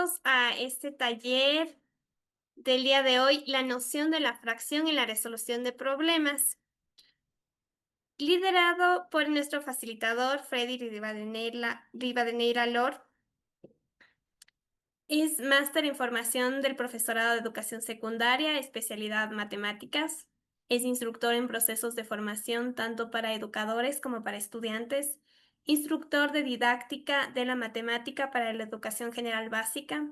bienvenidos a este taller del día de hoy, la noción de la fracción y la resolución de problemas, liderado por nuestro facilitador Freddy Rivadeneira Lor. Es máster en formación del profesorado de educación secundaria, especialidad matemáticas. Es instructor en procesos de formación tanto para educadores como para estudiantes. Instructor de didáctica de la matemática para la educación general básica.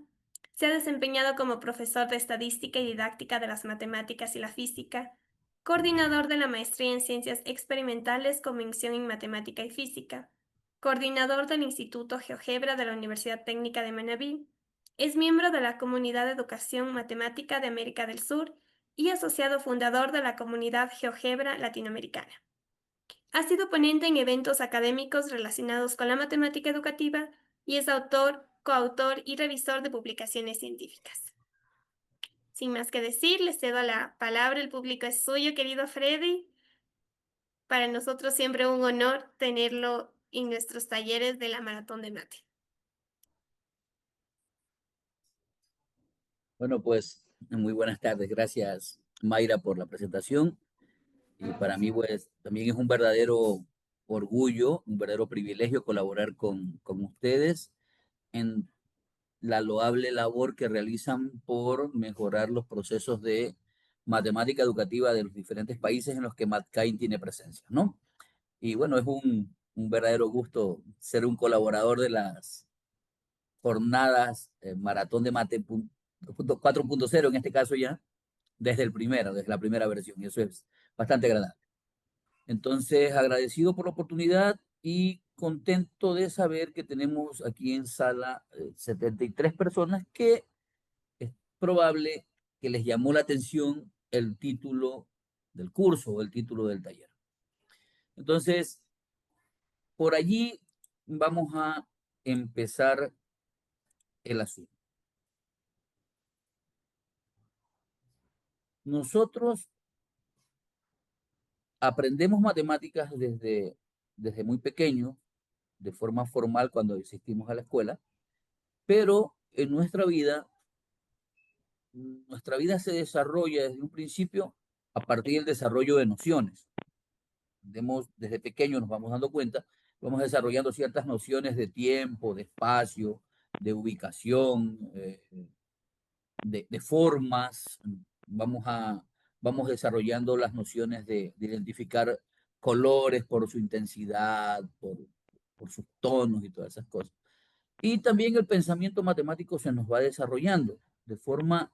Se ha desempeñado como profesor de estadística y didáctica de las matemáticas y la física. Coordinador de la maestría en ciencias experimentales con mención en matemática y física. Coordinador del Instituto GeoGebra de la Universidad Técnica de Manabí. Es miembro de la Comunidad de Educación Matemática de América del Sur y asociado fundador de la Comunidad GeoGebra Latinoamericana. Ha sido ponente en eventos académicos relacionados con la matemática educativa y es autor, coautor y revisor de publicaciones científicas. Sin más que decir, le cedo la palabra, el público es suyo, querido Freddy. Para nosotros siempre un honor tenerlo en nuestros talleres de la Maratón de Mate. Bueno, pues muy buenas tardes. Gracias, Mayra, por la presentación. Y para mí, pues, también es un verdadero orgullo, un verdadero privilegio colaborar con ustedes en la loable labor que realizan por mejorar los procesos de matemática educativa de los diferentes países en los que MatCain tiene presencia, ¿no? Y bueno, es un verdadero gusto ser un colaborador de las jornadas Maratón de Mate 4.0 en este caso ya, desde la primera versión, y eso es bastante agradable. Entonces, agradecido por la oportunidad y contento de saber que tenemos aquí en sala 73 personas que es probable que les llamó la atención el título del curso o el título del taller. Entonces, por allí vamos a empezar el asunto. Nosotros aprendemos matemáticas desde muy pequeño, de forma formal cuando asistimos a la escuela, pero en nuestra vida se desarrolla desde un principio a partir del desarrollo de nociones. Desde pequeños nos vamos dando cuenta, vamos desarrollando ciertas nociones de tiempo, de espacio, de ubicación, de formas, vamos, vamos desarrollando las nociones de identificar colores por su intensidad, por sus tonos y todas esas cosas. Y también el pensamiento matemático se nos va desarrollando de forma,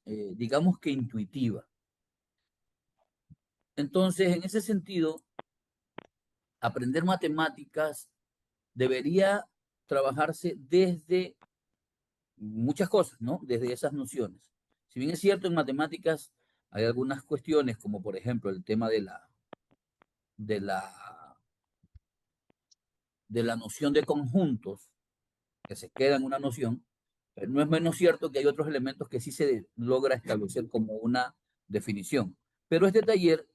digamos que intuitiva. Entonces, en ese sentido, aprender matemáticas debería trabajarse desde muchas cosas, ¿no? Desde esas nociones. Si bien es cierto, en matemáticas hay algunas cuestiones, como por ejemplo el tema de la, de la noción de conjuntos, que se queda en una noción, pero no es menos cierto que hay otros elementos que sí se logra establecer como una definición. Pero este taller,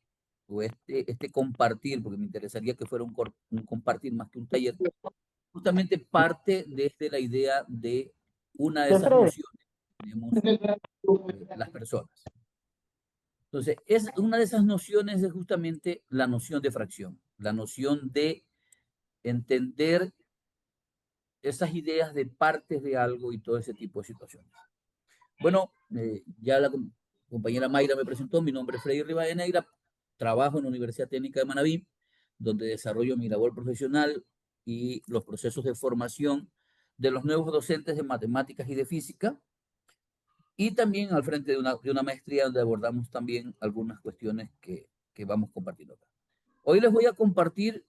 o este compartir, porque me interesaría que fuera un compartir más que un taller, justamente parte desde la idea de una de esas nociones que tenemos las personas. Entonces, una de esas nociones es justamente la noción de fracción, la noción de entender esas ideas de partes de algo y todo ese tipo de situaciones. Bueno, ya la compañera Mayra me presentó, mi nombre es Freddy Rivadeneira, trabajo en la Universidad Técnica de Manabí, donde desarrollo mi labor profesional y los procesos de formación de los nuevos docentes de matemáticas y de física, y también al frente de una maestría donde abordamos también algunas cuestiones que vamos compartiendo acá. Hoy les voy a compartir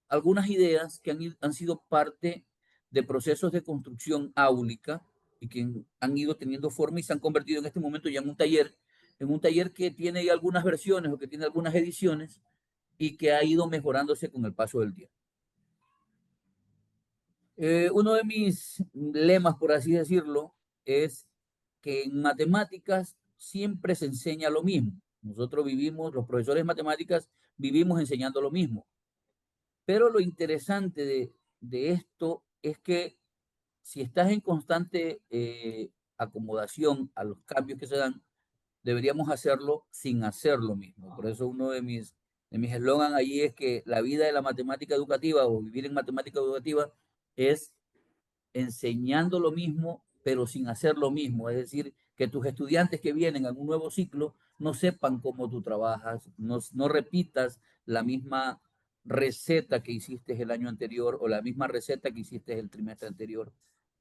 algunas ideas que han sido parte de procesos de construcción áulica y que han ido teniendo forma y se han convertido en este momento ya en un taller que tiene ya algunas versiones o que tiene algunas ediciones y que ha ido mejorándose con el paso del tiempo. Uno de mis lemas, por así decirlo, es que en matemáticas siempre se enseña lo mismo. Nosotros vivimos, los profesores de matemáticas, vivimos enseñando lo mismo. Pero lo interesante de esto es que si estás en constante acomodación a los cambios que se dan, deberíamos hacerlo sin hacer lo mismo. Por eso uno de mis eslogan allí es que la vida de la matemática educativa o vivir en matemática educativa es enseñando lo mismo, pero sin hacer lo mismo. Es decir, que tus estudiantes que vienen a un nuevo ciclo no sepan cómo tú trabajas, no repitas la misma receta que hiciste el año anterior o la misma receta que hiciste el trimestre anterior,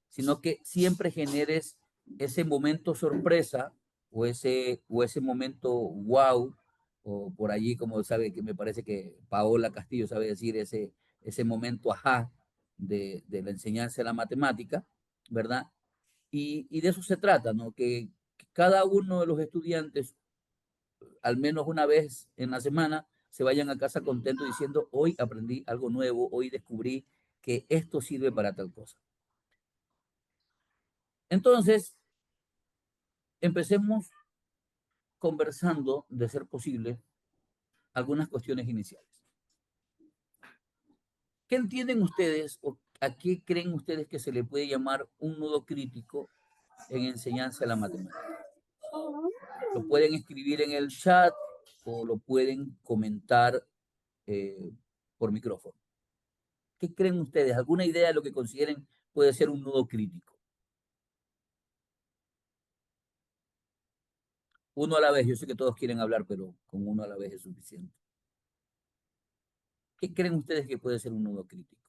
sino que siempre generes ese momento sorpresa o ese momento wow, o por allí, como sabe, que me parece que Paola Castillo sabe decir, ese momento ajá de la enseñanza de la matemática, ¿verdad? Y de eso se trata, ¿no? Que cada uno de los estudiantes, al menos una vez en la semana, se vayan a casa contentos diciendo, hoy aprendí algo nuevo, hoy descubrí que esto sirve para tal cosa. Entonces, empecemos conversando, de ser posible, algunas cuestiones iniciales. ¿Qué entienden ustedes o a qué creen ustedes que se le puede llamar un nudo crítico en enseñanza de la matemática? Lo pueden escribir en el chat o lo pueden comentar eh, por micrófono. ¿Qué creen ustedes? ¿Alguna idea de lo que consideren puede ser un nudo crítico? Uno a la vez. Yo sé que todos quieren hablar, pero con uno a la vez es suficiente. ¿Qué creen ustedes que puede ser un nudo crítico?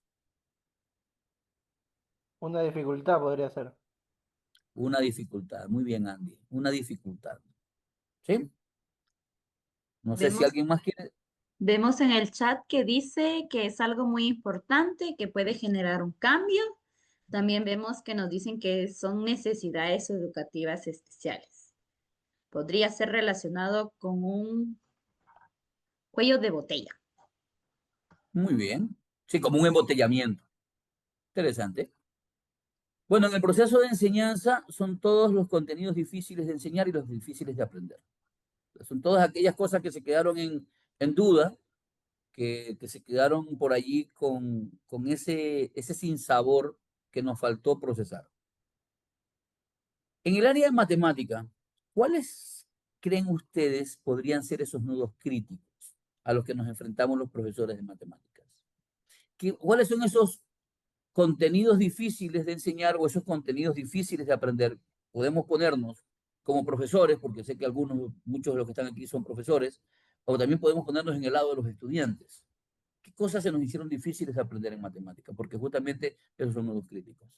Una dificultad podría ser. Una dificultad. Muy bien, Andy. Una dificultad. ¿Sí? No sé si Vemos, alguien más quiere. vemos en el chat que dice que es algo muy importante, que puede generar un cambio. También vemos que nos dicen que son necesidades educativas especiales. Podría ser relacionado con un cuello de botella. Muy bien. Sí, como un embotellamiento. Interesante. Bueno, en el proceso de enseñanza son todos los contenidos difíciles de enseñar y los difíciles de aprender. Son todas aquellas cosas que se quedaron en duda, que se quedaron por allí con ese sinsabor que nos faltó procesar. En el área de matemática, ¿cuáles creen ustedes podrían ser esos nudos críticos a los que nos enfrentamos los profesores de matemáticas? ¿Cuáles son esos contenidos difíciles de enseñar o esos contenidos difíciles de aprender? Podemos ponernos como profesores, porque sé que muchos de los que están aquí son profesores, o también podemos ponernos en el lado de los estudiantes. ¿Qué cosas se nos hicieron difíciles de aprender en matemática? Porque justamente esos son nudos críticos.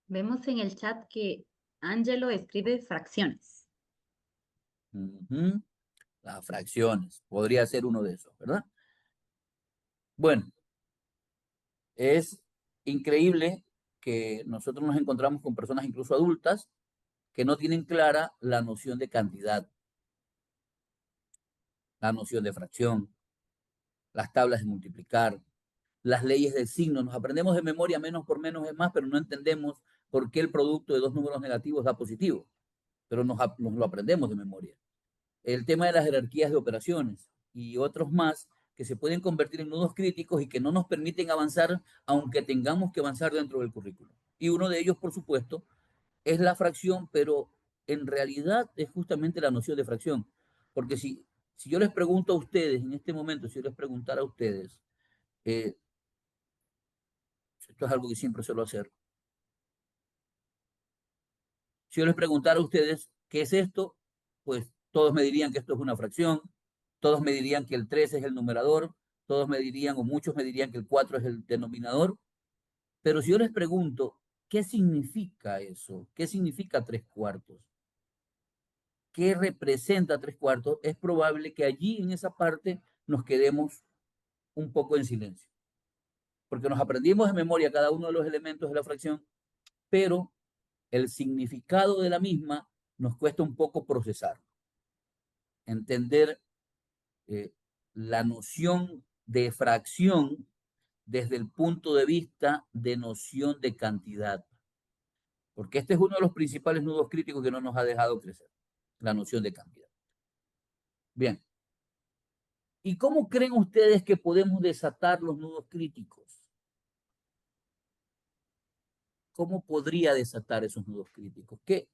Vemos en el chat que Angelo escribe fracciones. Ujú. Las fracciones, podría ser uno de esos, ¿verdad? Bueno, es increíble que nosotros nos encontramos con personas incluso adultas que no tienen clara la noción de cantidad, la noción de fracción, las tablas de multiplicar, las leyes del signo. Nos aprendemos de memoria menos por menos es más, pero no entendemos por qué el producto de dos números negativos da positivo, pero nos lo aprendemos de memoria. El tema de las jerarquías de operaciones y otros más que se pueden convertir en nudos críticos y que no nos permiten avanzar aunque tengamos que avanzar dentro del currículo. Y uno de ellos, por supuesto, es la fracción, pero en realidad es justamente la noción de fracción. Porque si yo les pregunto a ustedes, en este momento, si yo les preguntara a ustedes, eh, esto es algo que siempre suelo hacer, si yo les preguntara a ustedes qué es esto, pues todos me dirían que esto es una fracción, todos me dirían que el 3 es el numerador, todos me dirían, o muchos me dirían que el 4 es el denominador, pero si yo les pregunto, ¿qué significa eso? ¿Qué significa 3/4? ¿Qué representa 3/4? Es probable que allí en esa parte nos quedemos un poco en silencio, porque nos aprendimos de memoria cada uno de los elementos de la fracción, pero el significado de la misma nos cuesta un poco procesar, entender eh, la noción de fracción desde el punto de vista de noción de cantidad, porque este es uno de los principales nudos críticos que no nos ha dejado crecer, la noción de cantidad. Bien, ¿y cómo creen ustedes que podemos desatar los nudos críticos? ¿cómo podría desatar esos nudos críticos? ¿Qué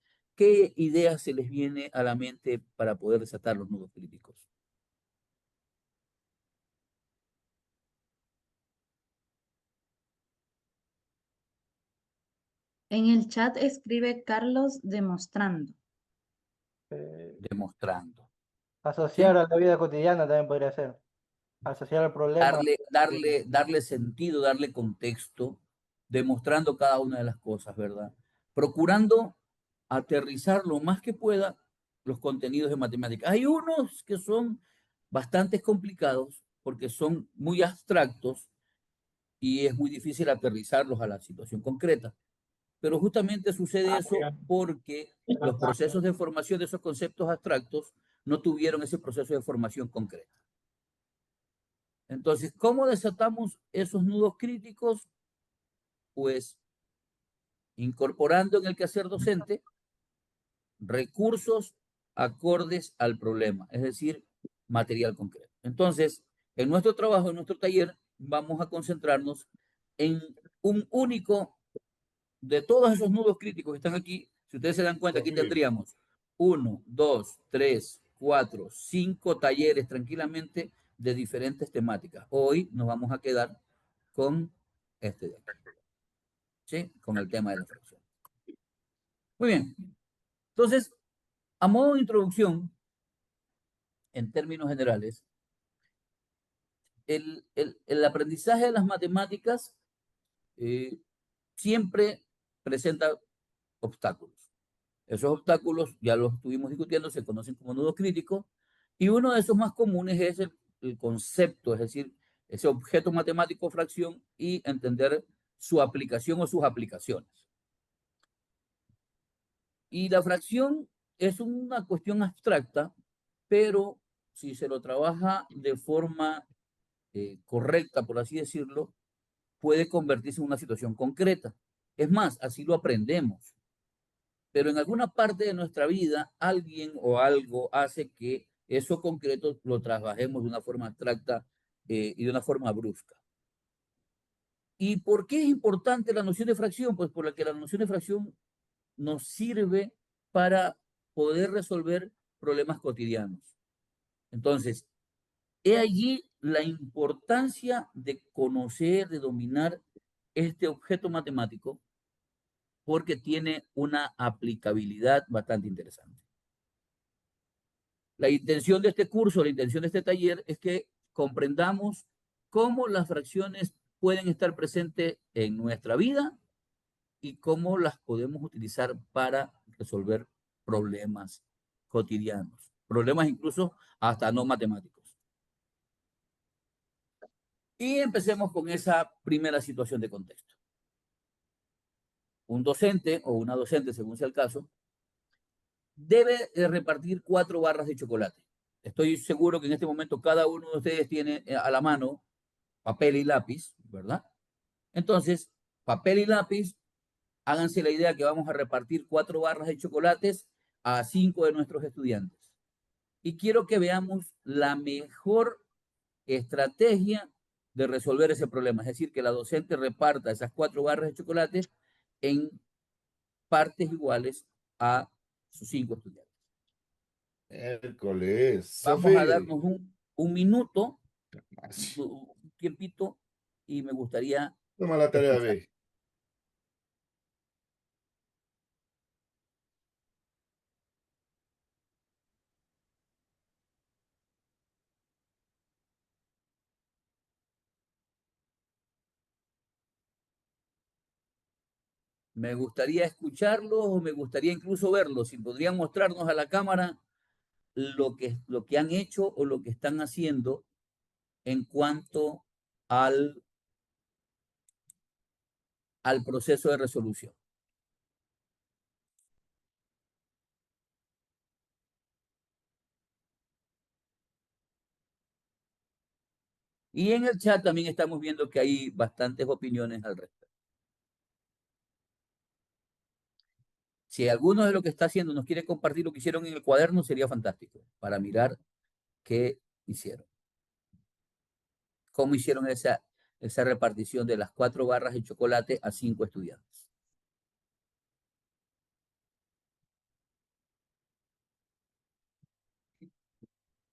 ideas se les viene a la mente para poder desatar los nudos críticos? En el chat escribe Carlos demostrando. Demostrando. Asociar ¿Sí? a la vida cotidiana también podría ser. Asociar al problema. Darle sentido, darle contexto, demostrando cada una de las cosas, ¿verdad? Procurando aterrizar lo más que pueda los contenidos de matemáticas. Hay unos que son bastante complicados porque son muy abstractos y es muy difícil aterrizarlos a la situación concreta. Pero justamente sucede eso porque los procesos de formación de esos conceptos abstractos no tuvieron ese proceso de formación concreta. Entonces, ¿cómo desatamos esos nudos críticos? Pues incorporando en el quehacer docente recursos acordes al problema, es decir, material concreto. Entonces, en nuestro trabajo, en nuestro taller, vamos a concentrarnos en un único de todos esos nudos críticos que están aquí. Si ustedes se dan cuenta, aquí tendríamos 1, 2, 3, 4, 5 talleres tranquilamente de diferentes temáticas. Hoy nos vamos a quedar con este de aquí, ¿sí? Con el tema de la fracción. Muy bien. Entonces, a modo de introducción, en términos generales, el aprendizaje de las matemáticas siempre presenta obstáculos. Esos obstáculos, ya los estuvimos discutiendo, se conocen como nudos críticos, y uno de esos más comunes es el concepto, es decir, ese objeto matemático fracción y entender su aplicación o sus aplicaciones. Y la fracción es una cuestión abstracta, pero si se lo trabaja de forma correcta, por así decirlo, puede convertirse en una situación concreta. Es más, así lo aprendemos. Pero en alguna parte de nuestra vida, alguien o algo hace que eso concreto lo trabajemos de una forma abstracta y de una forma brusca. ¿Y por qué es importante la noción de fracción? Pues porque la noción de fracción nos sirve para poder resolver problemas cotidianos. Entonces, he allí la importancia de conocer, de dominar este objeto matemático, porque tiene una aplicabilidad bastante interesante. La intención de este curso, la intención de este taller es que comprendamos cómo las fracciones pueden estar presentes en nuestra vida y cómo las podemos utilizar para resolver problemas cotidianos, problemas incluso hasta no matemáticos. Y empecemos con esa primera situación de contexto. Un docente o una docente, según sea el caso, debe repartir 4 barras de chocolate. Estoy seguro que en este momento cada uno de ustedes tiene a la mano papel y lápiz, ¿verdad? Entonces, papel y lápiz, háganse la idea que vamos a repartir 4 barras de chocolates a 5 de nuestros estudiantes. Y quiero que veamos la mejor estrategia de resolver ese problema. Es decir, que la docente reparta esas 4 barras de chocolate en partes iguales a sus 5 estudiantes. Hércules, Vamos a Sofi. darnos un minuto, un tiempito, y me gustaría Toma la tarea, escuchar. ve. Me gustaría escucharlos o me gustaría incluso verlos. Si podrían mostrarnos a la cámara lo que han hecho o lo que están haciendo en cuanto al, al proceso de resolución. Y en el chat también estamos viendo que hay bastantes opiniones al respecto. Si alguno de lo que está haciendo nos quiere compartir lo que hicieron en el cuaderno, sería fantástico para mirar qué hicieron. Cómo hicieron esa repartición de las 4 barras de chocolate a 5 estudiantes.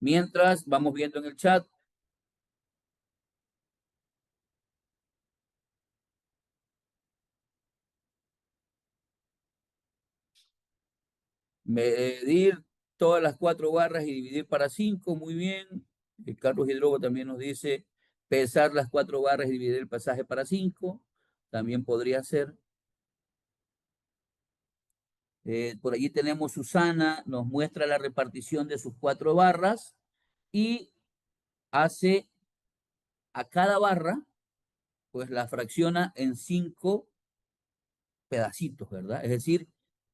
Mientras vamos viendo en el chat, medir todas las 4 barras y dividir para 5, muy bien. Carlos Hidrogo también nos dice pesar las 4 barras y dividir el pasaje para 5, también podría ser. Por allí tenemos Susana, nos muestra la repartición de sus 4 barras y hace a cada barra, pues la fracciona en 5 pedacitos, ¿verdad? Es decir,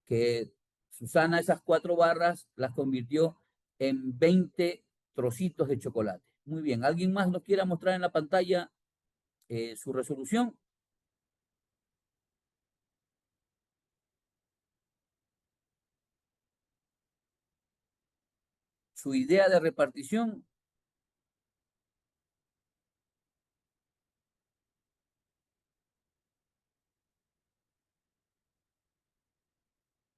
que Susana esas 4 barras las convirtió en 20 trocitos de chocolate. Muy bien, ¿alguien más nos quiera mostrar en la pantalla su resolución? Su idea de repartición.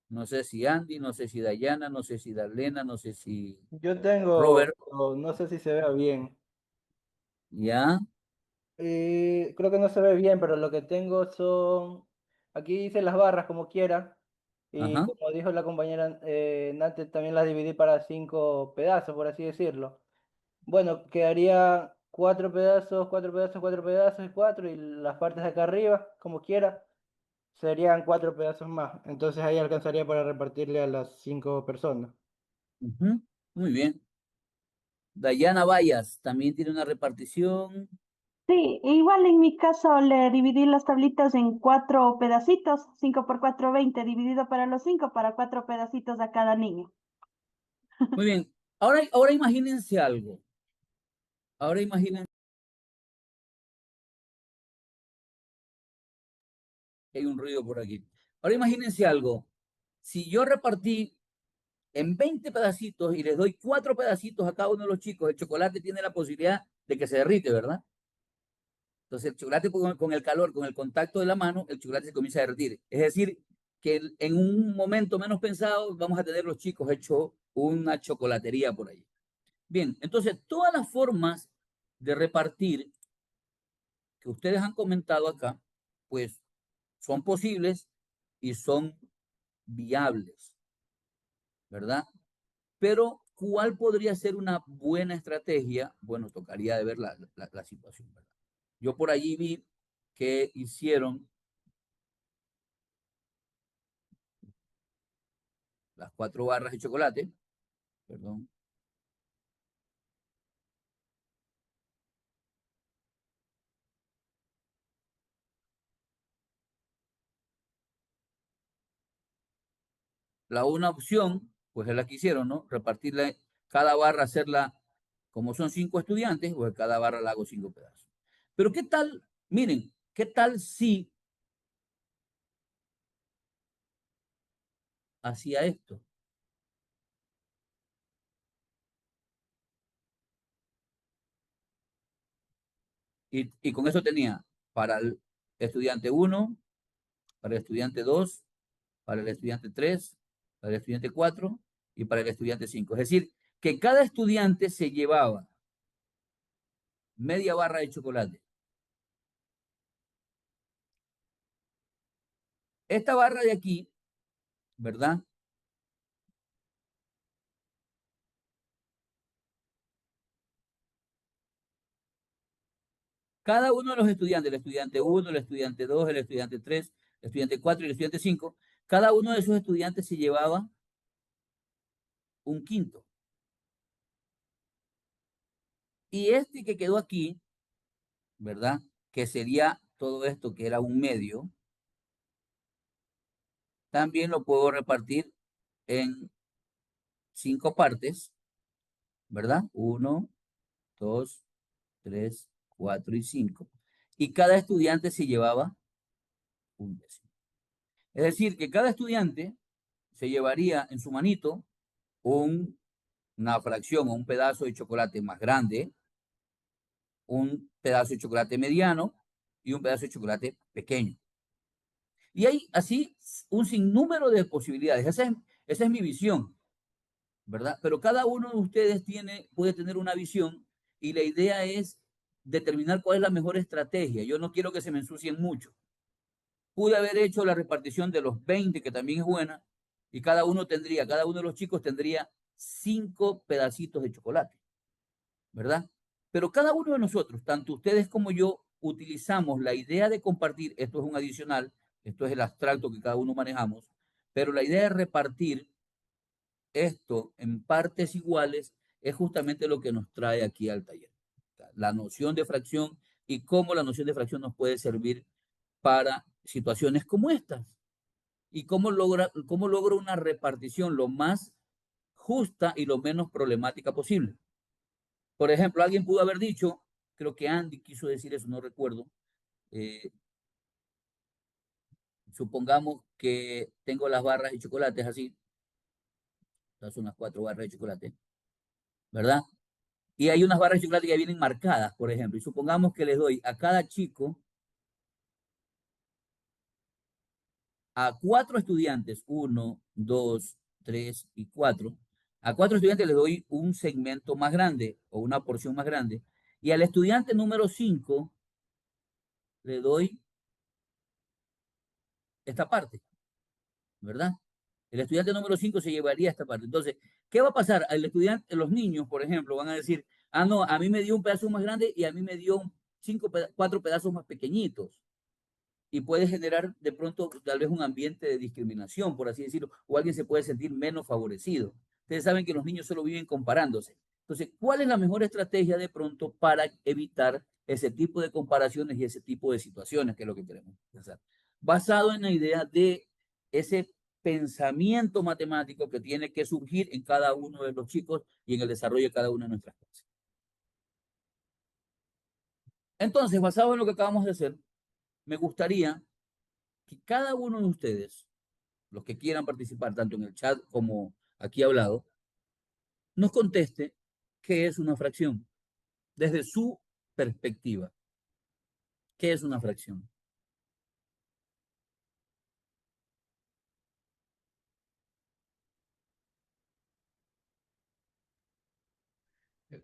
No sé si Andy, no sé si Dayana, no sé si Darlena, no sé si Yo tengo, Robert. pero no sé si se vea bien. Ya, Creo que no se ve bien, pero lo que tengo son, aquí dice las barras como quiera, y ajá. como dijo la compañera Nate, también las dividí para 5 pedazos, por así decirlo. Bueno, quedaría 4 pedazos, 4 pedazos, 4 pedazos y 4, y las partes de acá arriba, como quiera, serían 4 pedazos más. Entonces ahí alcanzaría para repartirle a las 5 personas. Ujú, muy bien. Dayana Bayas también tiene una repartición. Sí, igual en mi caso le dividí las tablitas en 4 pedacitos, 5 por 4, 20, dividido para los 5, para 4 pedacitos a cada niño. Muy bien. Ahora imagínense algo. Ahora imaginen que hay un ruido por aquí. Ahora imagínense algo. Si yo repartí en 20 pedacitos y les doy 4 pedacitos a cada uno de los chicos, el chocolate tiene la posibilidad de que se derrite, ¿verdad? Entonces el chocolate con el calor, con el contacto de la mano, el chocolate se comienza a derretir. Es decir, que en un momento menos pensado vamos a tener los chicos hecho una chocolatería por ahí. Bien, entonces todas las formas de repartir que ustedes han comentado acá, pues son posibles y son viables, ¿verdad? Pero, ¿cuál podría ser una buena estrategia? Bueno, tocaría de ver la situación, ¿verdad? Yo por allí vi que hicieron las 4 barras de chocolate, perdón, la una opción, pues es la que hicieron, ¿no? Repartirla, cada barra hacerla, como son 5 estudiantes, pues cada barra la hago 5 pedazos. Pero ¿qué tal? Miren, ¿qué tal si hacía esto? Y con eso tenía para el estudiante uno, para el estudiante 2, para el estudiante 3, para el estudiante 4 y para el estudiante 5. Es decir, que cada estudiante se llevaba media barra de chocolate. Esta barra de aquí, ¿verdad? Cada uno de los estudiantes, el estudiante 1, el estudiante 2, el estudiante 3, el estudiante 4 y el estudiante 5, cada uno de esos estudiantes se llevaba un quinto. Y este que quedó aquí, ¿verdad? Que sería todo esto que era un medio, también lo puedo repartir en 5 partes, ¿verdad? 1, 2, 3, 4 y 5. Y cada estudiante se llevaba un décimo. Es decir, que cada estudiante se llevaría en su manito una fracción o un pedazo de chocolate más grande, un pedazo de chocolate mediano y un pedazo de chocolate pequeño. Y hay así un sinnúmero de posibilidades. Esa es mi visión. ¿verdad? Pero cada uno de ustedes puede tener una visión y la idea es determinar cuál es la mejor estrategia. Yo no quiero que se me ensucien mucho. Pude haber hecho la repartición de los 20, que también es buena, y cada uno de los chicos tendría 5 pedacitos de chocolate, ¿verdad? Pero cada uno de nosotros, tanto ustedes como yo, utilizamos la idea de compartir, esto es un adicional, esto es el abstracto que cada uno manejamos, pero la idea de repartir esto en partes iguales es justamente lo que nos trae aquí al taller. La noción de fracción y cómo la noción de fracción nos puede servir para situaciones como estas. Y cómo logro una repartición lo más justa y lo menos problemática posible. Por ejemplo, alguien pudo haber dicho, creo que Andy quiso decir eso, no recuerdo. Supongamos que tengo las barras de chocolate así. Estas son las 4 barras de chocolate, ¿verdad? Y hay unas barras de chocolate que vienen marcadas, por ejemplo. Y supongamos que les doy a cada chico, a 4 estudiantes, 1, 2, 3 y 4. A 4 estudiantes les doy un segmento más grande o una porción más grande. Y al estudiante número 5 le doy esta parte, ¿verdad? El estudiante número 5 se llevaría esta parte. Entonces, ¿qué va a pasar? El estudiante, los niños, por ejemplo, van a decir, ah, no, a mí me dio un pedazo más grande y a mí me dio 4 pedazos más pequeñitos. Y puede generar de pronto tal vez un ambiente de discriminación, por así decirlo, o alguien se puede sentir menos favorecido. Ustedes saben que los niños solo viven comparándose. Entonces, ¿cuál es la mejor estrategia de pronto para evitar ese tipo de comparaciones y ese tipo de situaciones, que es lo que queremos pensar? Basado en la idea de ese pensamiento matemático que tiene que surgir en cada uno de los chicos y en el desarrollo de cada una de nuestras clases. Entonces, basado en lo que acabamos de hacer, me gustaría que cada uno de ustedes, los que quieran participar, tanto en el chat como aquí hablado, nos conteste qué es una fracción desde su perspectiva. ¿Qué es una fracción?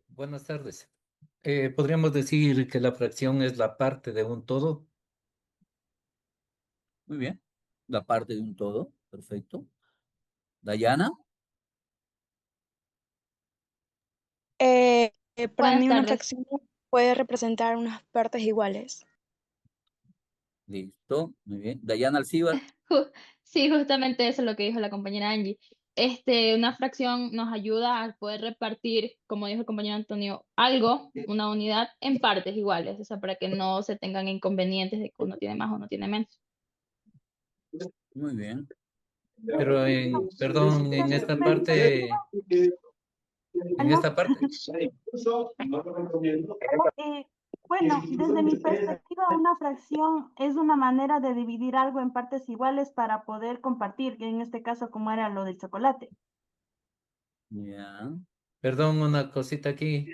Buenas tardes. ¿Podríamos decir que la fracción es la parte de un todo? Muy bien. La parte de un todo. Perfecto. Dayana. Para Buenas mí una tardes. fracción puede representar unas partes iguales. Listo. Muy bien. Dayana Alcibar. Sí, justamente eso es lo que dijo la compañera Angie. Una fracción nos ayuda a poder repartir, como dijo el compañero Antonio, algo, una unidad, en partes iguales, o sea, para que no se tengan inconvenientes de que uno tiene más o uno tiene menos. Muy bien. Pero, perdón, en esta parte, Bueno, desde mi perspectiva, una fracción es una manera de dividir algo en partes iguales para poder compartir, que en este caso como era lo del chocolate. Ya. perdón, una cosita aquí.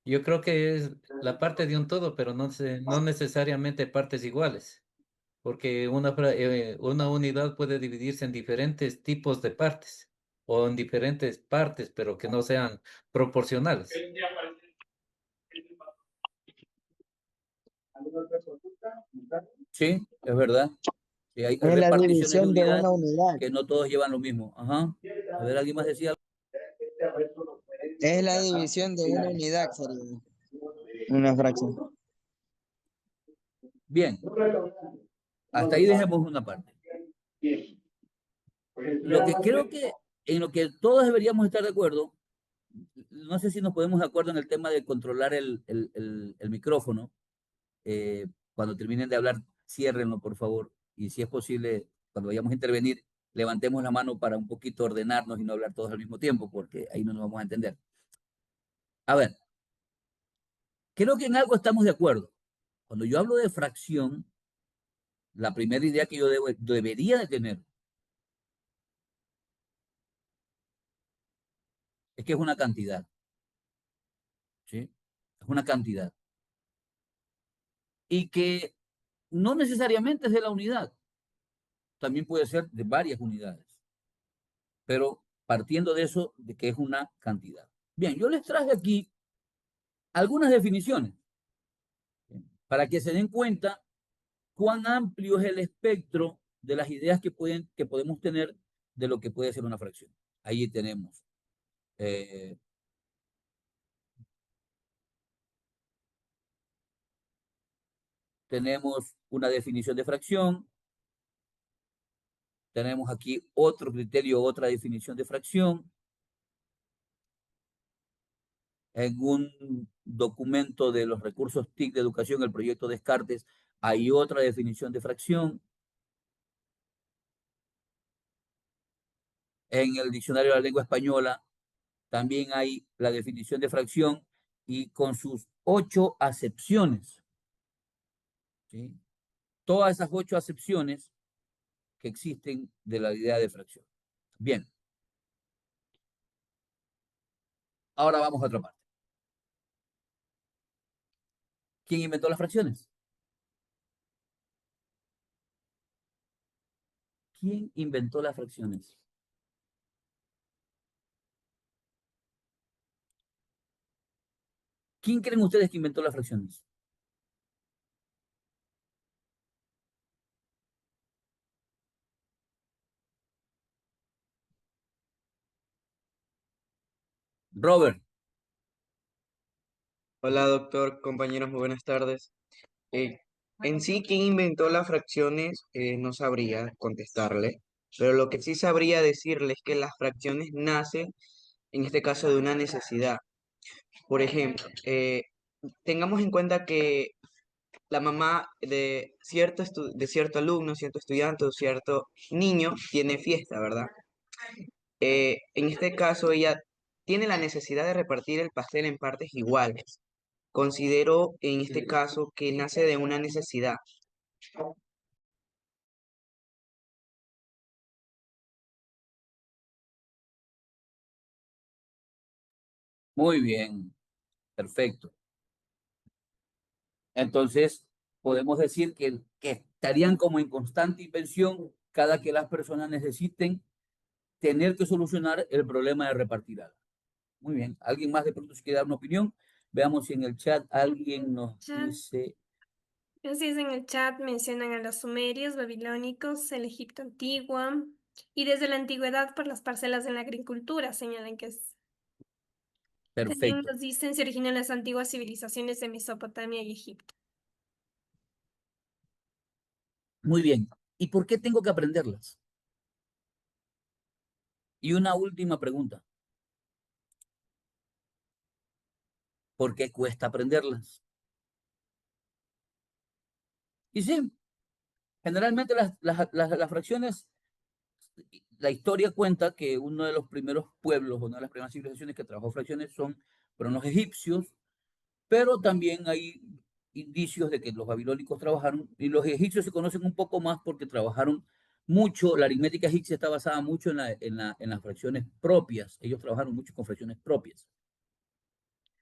Yo creo que es la parte de un todo, pero no necesariamente partes iguales, porque una unidad puede dividirse en diferentes tipos de partes o en diferentes partes, pero que no sean proporcionales. Sí, es verdad. Sí, hay Es la reparticiones de división de unidades una unidad. que no todos llevan lo mismo. Ajá. A ver, ¿alguien más decía algo? Es la división de una unidad, sería una fracción. Bien. Hasta ahí dejemos una parte. Lo que creo que en lo que todos deberíamos estar de acuerdo, no sé si nos podemos de acuerdo en el tema de controlar el micrófono. Cuando terminen de hablar, ciérrenlo, por favor. Y si es posible, cuando vayamos a intervenir, levantemos la mano para un poquito ordenarnos y no hablar todos al mismo tiempo, porque ahí no nos vamos a entender. A ver, creo que en algo estamos de acuerdo. Cuando yo hablo de fracción, la primera idea que yo debería de tener es que es una cantidad. ¿Sí? Es una cantidad. Y que no necesariamente es de la unidad, también puede ser de varias unidades. Pero partiendo de eso, de que es una cantidad. Bien, yo les traje aquí algunas definiciones para que se den cuenta cuán amplio es el espectro de las ideas que podemos tener de lo que puede ser una fracción. Ahí tenemos tenemos una definición de fracción, tenemos aquí otro criterio, otra definición de fracción. En un documento de los recursos TIC de educación, el proyecto Descartes, hay otra definición de fracción. En el diccionario de la lengua española también hay la definición de fracción y con sus 8 acepciones. ¿Sí? Todas esas 8 acepciones que existen de la idea de fracción. Bien. Ahora vamos a otra parte. ¿Quién inventó las fracciones? ¿Quién inventó las fracciones? ¿Quién creen ustedes que inventó las fracciones? Robert. Hola, doctor, compañeros, muy buenas tardes. Eh, en sí, quién inventó las fracciones, no sabría contestarle, pero lo que sí sabría decirle es que las fracciones nacen, en este caso, de una necesidad. Por ejemplo, tengamos en cuenta que la mamá de cierto alumno, cierto estudiante o cierto niño tiene fiesta, ¿verdad? En este caso, ella tiene la necesidad de repartir el pastel en partes iguales. Considero en este caso que nace de una necesidad. Muy bien, perfecto. Entonces, podemos decir que estarían como en constante invención cada que las personas necesiten tener que solucionar el problema de repartir algo. Muy bien. ¿Alguien más de pronto si quiere dar una opinión? Veamos si en el chat alguien nos dice. Así es, en el chat mencionan a los sumerios, babilónicos, el Egipto antiguo y desde la antigüedad por las parcelas en la agricultura, señalan que es. También Perfecto. nos dicen se originan las antiguas civilizaciones de Mesopotamia y Egipto. Muy bien. ¿Y por qué tengo que aprenderlas? Y una última pregunta. ¿Por qué cuesta aprenderlas? Y sí, generalmente las fracciones, la historia cuenta que uno de los primeros pueblos, una de las primeras civilizaciones que trabajó fracciones fueron los egipcios, pero también hay indicios de que los babilónicos trabajaron, y los egipcios se conocen un poco más porque trabajaron mucho, la aritmética egipcia está basada mucho en las fracciones propias, ellos trabajaron mucho con fracciones propias.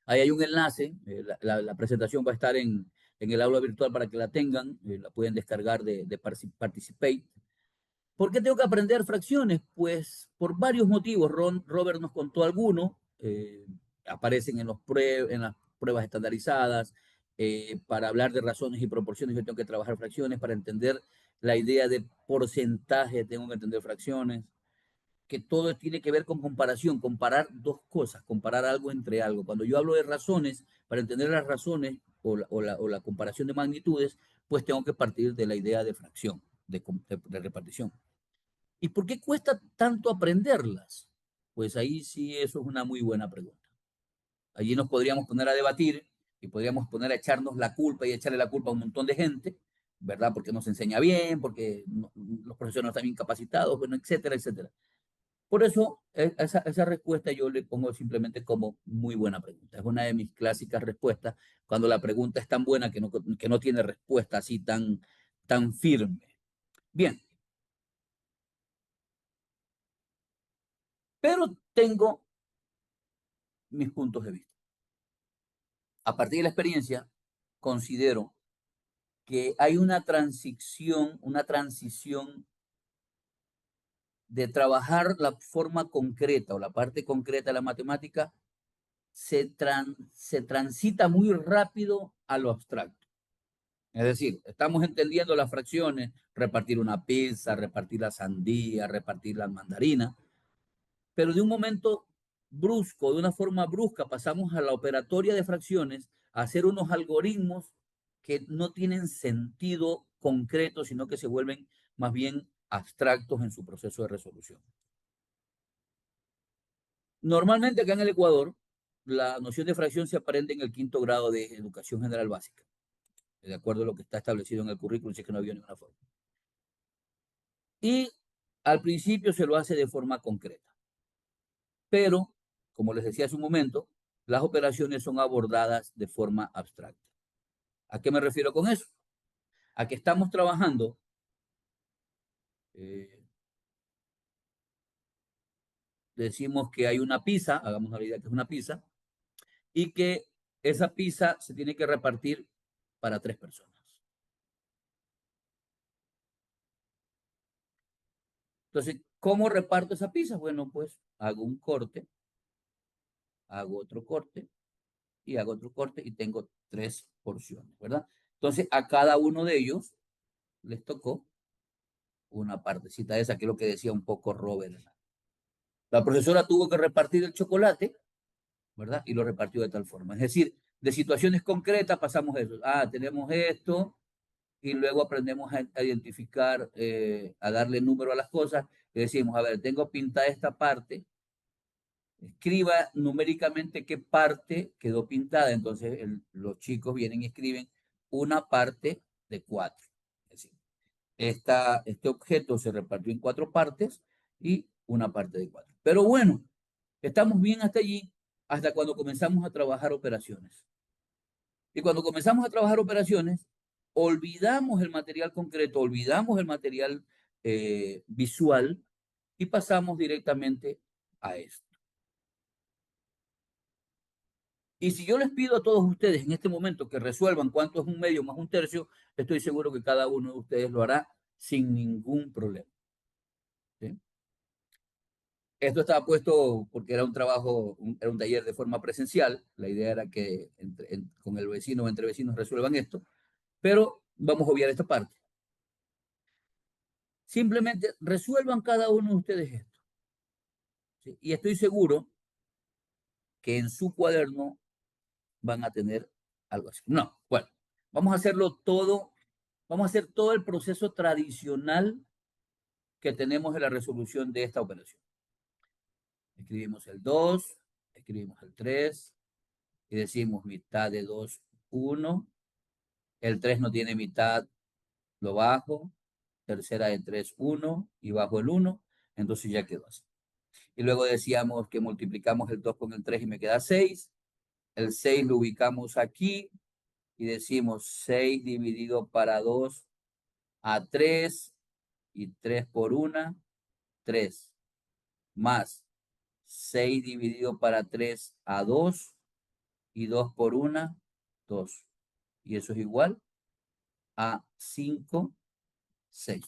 Ahí hay un enlace, la presentación va a estar en el aula virtual para que la tengan, la pueden descargar de Participate. ¿Por qué tengo que aprender fracciones? Pues por varios motivos. Robert nos contó algunos, aparecen en las pruebas estandarizadas. Para hablar de razones y proporciones, yo tengo que trabajar fracciones. Para entender la idea de porcentaje, tengo que entender fracciones. Que todo tiene que ver con comparación, comparar dos cosas, comparar algo entre algo. Cuando yo hablo de razones, para entender las razones o la comparación de magnitudes, pues tengo que partir de la idea de fracción, de repartición. ¿Y por qué cuesta tanto aprenderlas? Pues ahí sí, eso es una muy buena pregunta. Allí nos podríamos poner a debatir y podríamos poner a echarnos la culpa y echarle la culpa a un montón de gente, ¿verdad? Porque no se enseña bien, porque los profesores no están bien capacitados, bueno, etcétera, etcétera. Por eso, esa respuesta yo le pongo simplemente como muy buena pregunta. Es una de mis clásicas respuestas cuando la pregunta es tan buena que no tiene respuesta así tan firme. Bien, pero tengo mis puntos de vista. A partir de la experiencia, considero que hay una transición de trabajar la forma concreta o la parte concreta de la matemática se transita muy rápido a lo abstracto. Es decir, estamos entendiendo las fracciones, repartir una pizza, repartir la sandía, repartir las mandarinas, pero de un momento brusco, de una forma brusca, pasamos a la operatoria de fracciones, a hacer unos algoritmos que no tienen sentido concreto, sino que se vuelven más bien abstractos en su proceso de resolución. Normalmente acá en el Ecuador, la noción de fracción se aprende en el 5º grado de educación general básica, de acuerdo a lo que está establecido en el currículum, si es que no había ninguna forma. Y al principio se lo hace de forma concreta. Pero, como les decía hace un momento, las operaciones son abordadas de forma abstracta. ¿A qué me refiero con eso? A que estamos trabajando decimos que hay una pizza, hagamos la idea que es una pizza, y que esa pizza se tiene que repartir para 3 personas. Entonces, ¿cómo reparto esa pizza? Bueno, pues hago un corte, hago otro corte y hago otro corte y tengo 3 porciones, ¿verdad? Entonces, a cada uno de ellos les tocó una partecita de esa, que es lo que decía un poco Robert. La profesora tuvo que repartir el chocolate, ¿verdad? Y lo repartió de tal forma. Es decir, de situaciones concretas pasamos eso. Ah, tenemos esto, y luego aprendemos a identificar, a darle número a las cosas. Y decimos, a ver, tengo pintada esta parte, escriba numéricamente qué parte quedó pintada. Entonces los chicos vienen y escriben una parte de 4. Es decir, este objeto se repartió en 4 partes y una parte de 4. Pero bueno, estamos bien hasta allí, hasta cuando comenzamos a trabajar operaciones. Y cuando comenzamos a trabajar operaciones, olvidamos el material concreto, olvidamos el material visual y pasamos directamente a esto. Y si yo les pido a todos ustedes en este momento que resuelvan cuánto es 1/2 más 1/3, estoy seguro que cada uno de ustedes lo hará sin ningún problema. ¿Sí? Esto estaba puesto porque era un trabajo, era un taller de forma presencial. La idea era que con el vecino o entre vecinos resuelvan esto, pero vamos a obviar esta parte. Simplemente resuelvan cada uno de ustedes esto. ¿Sí? Y estoy seguro que en su cuaderno van a tener algo así. No, bueno, vamos a hacerlo todo, vamos a hacer todo el proceso tradicional que tenemos en la resolución de esta operación. Escribimos el 2, escribimos el 3 y decimos mitad de 2, 1. El 3 no tiene mitad, lo bajo. Tercera de 3, 1 y bajo el 1. Entonces ya quedó así. Y luego decíamos que multiplicamos el 2 con el 3 y me queda 6. El 6 lo ubicamos aquí y decimos 6 dividido para 2 a 3 y 3 por 1, 3. Más 6 dividido para 3 a 2 y 2 por 1, 2. Y eso es igual a 5, 6.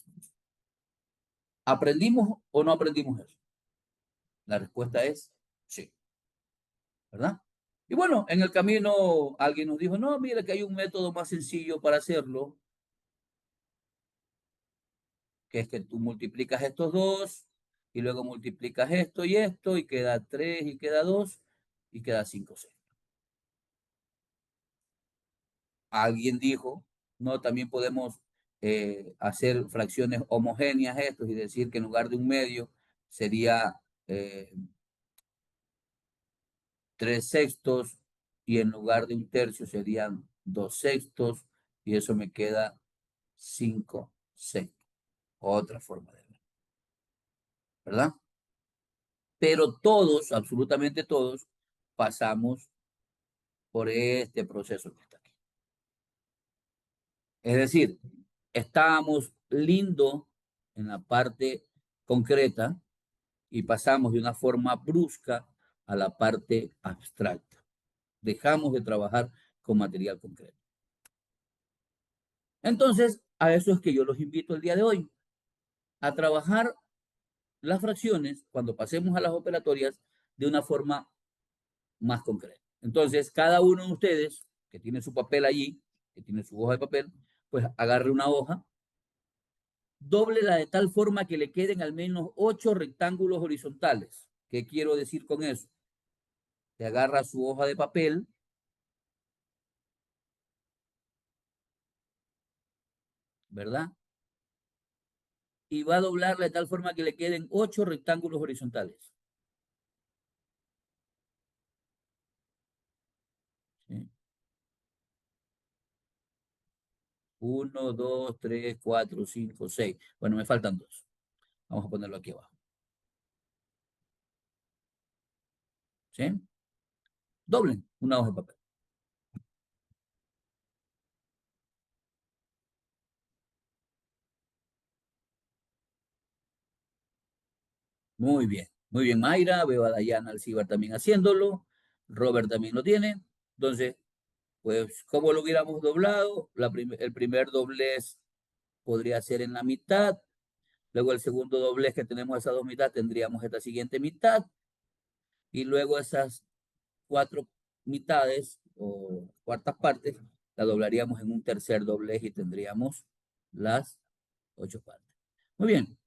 ¿Aprendimos o no aprendimos eso? La respuesta es sí, ¿verdad? Y bueno, en el camino alguien nos dijo, no, mira que hay un método más sencillo para hacerlo, que es que tú multiplicas estos dos y luego multiplicas esto y queda 3 y queda 2 y queda 5, 6. Alguien dijo, no, también podemos hacer fracciones homogéneas estos y decir que en lugar de 1/2 sería 3/6 y en lugar de 1/3 serían 2/6 y eso me queda 5/6. Otra forma de ver, ¿verdad? Pero todos, absolutamente todos, pasamos por este proceso que está aquí. Es decir, estábamos lindo en la parte concreta y pasamos de una forma brusca a la parte abstracta. Dejamos de trabajar con material concreto. Entonces, a eso es que yo los invito el día de hoy, a trabajar las fracciones cuando pasemos a las operatorias de una forma más concreta. Entonces, cada uno de ustedes que tiene su papel allí, que tiene su hoja de papel, pues agarre una hoja, dóblela de tal forma que le queden al menos 8 rectángulos horizontales. ¿Qué quiero decir con eso? Se agarra su hoja de papel, ¿verdad? Y va a doblarla de tal forma que le queden 8 rectángulos horizontales. ¿Sí? 1, 2, 3, 4, 5, 6. Bueno, me faltan 2. Vamos a ponerlo aquí abajo. ¿Sí? Doblen una hoja de papel. Muy bien. Muy bien, Mayra. Veo a Dayana Alcibar también haciéndolo. Robert también lo tiene. Entonces, pues, ¿cómo lo hubiéramos doblado? El primer doblez podría ser en la mitad. Luego el segundo doblez que tenemos esas dos mitades, tendríamos esta siguiente mitad. Y luego esas 4 mitades o cuartas partes, la doblaríamos en un tercer doblez y tendríamos las 8 partes. Muy bien.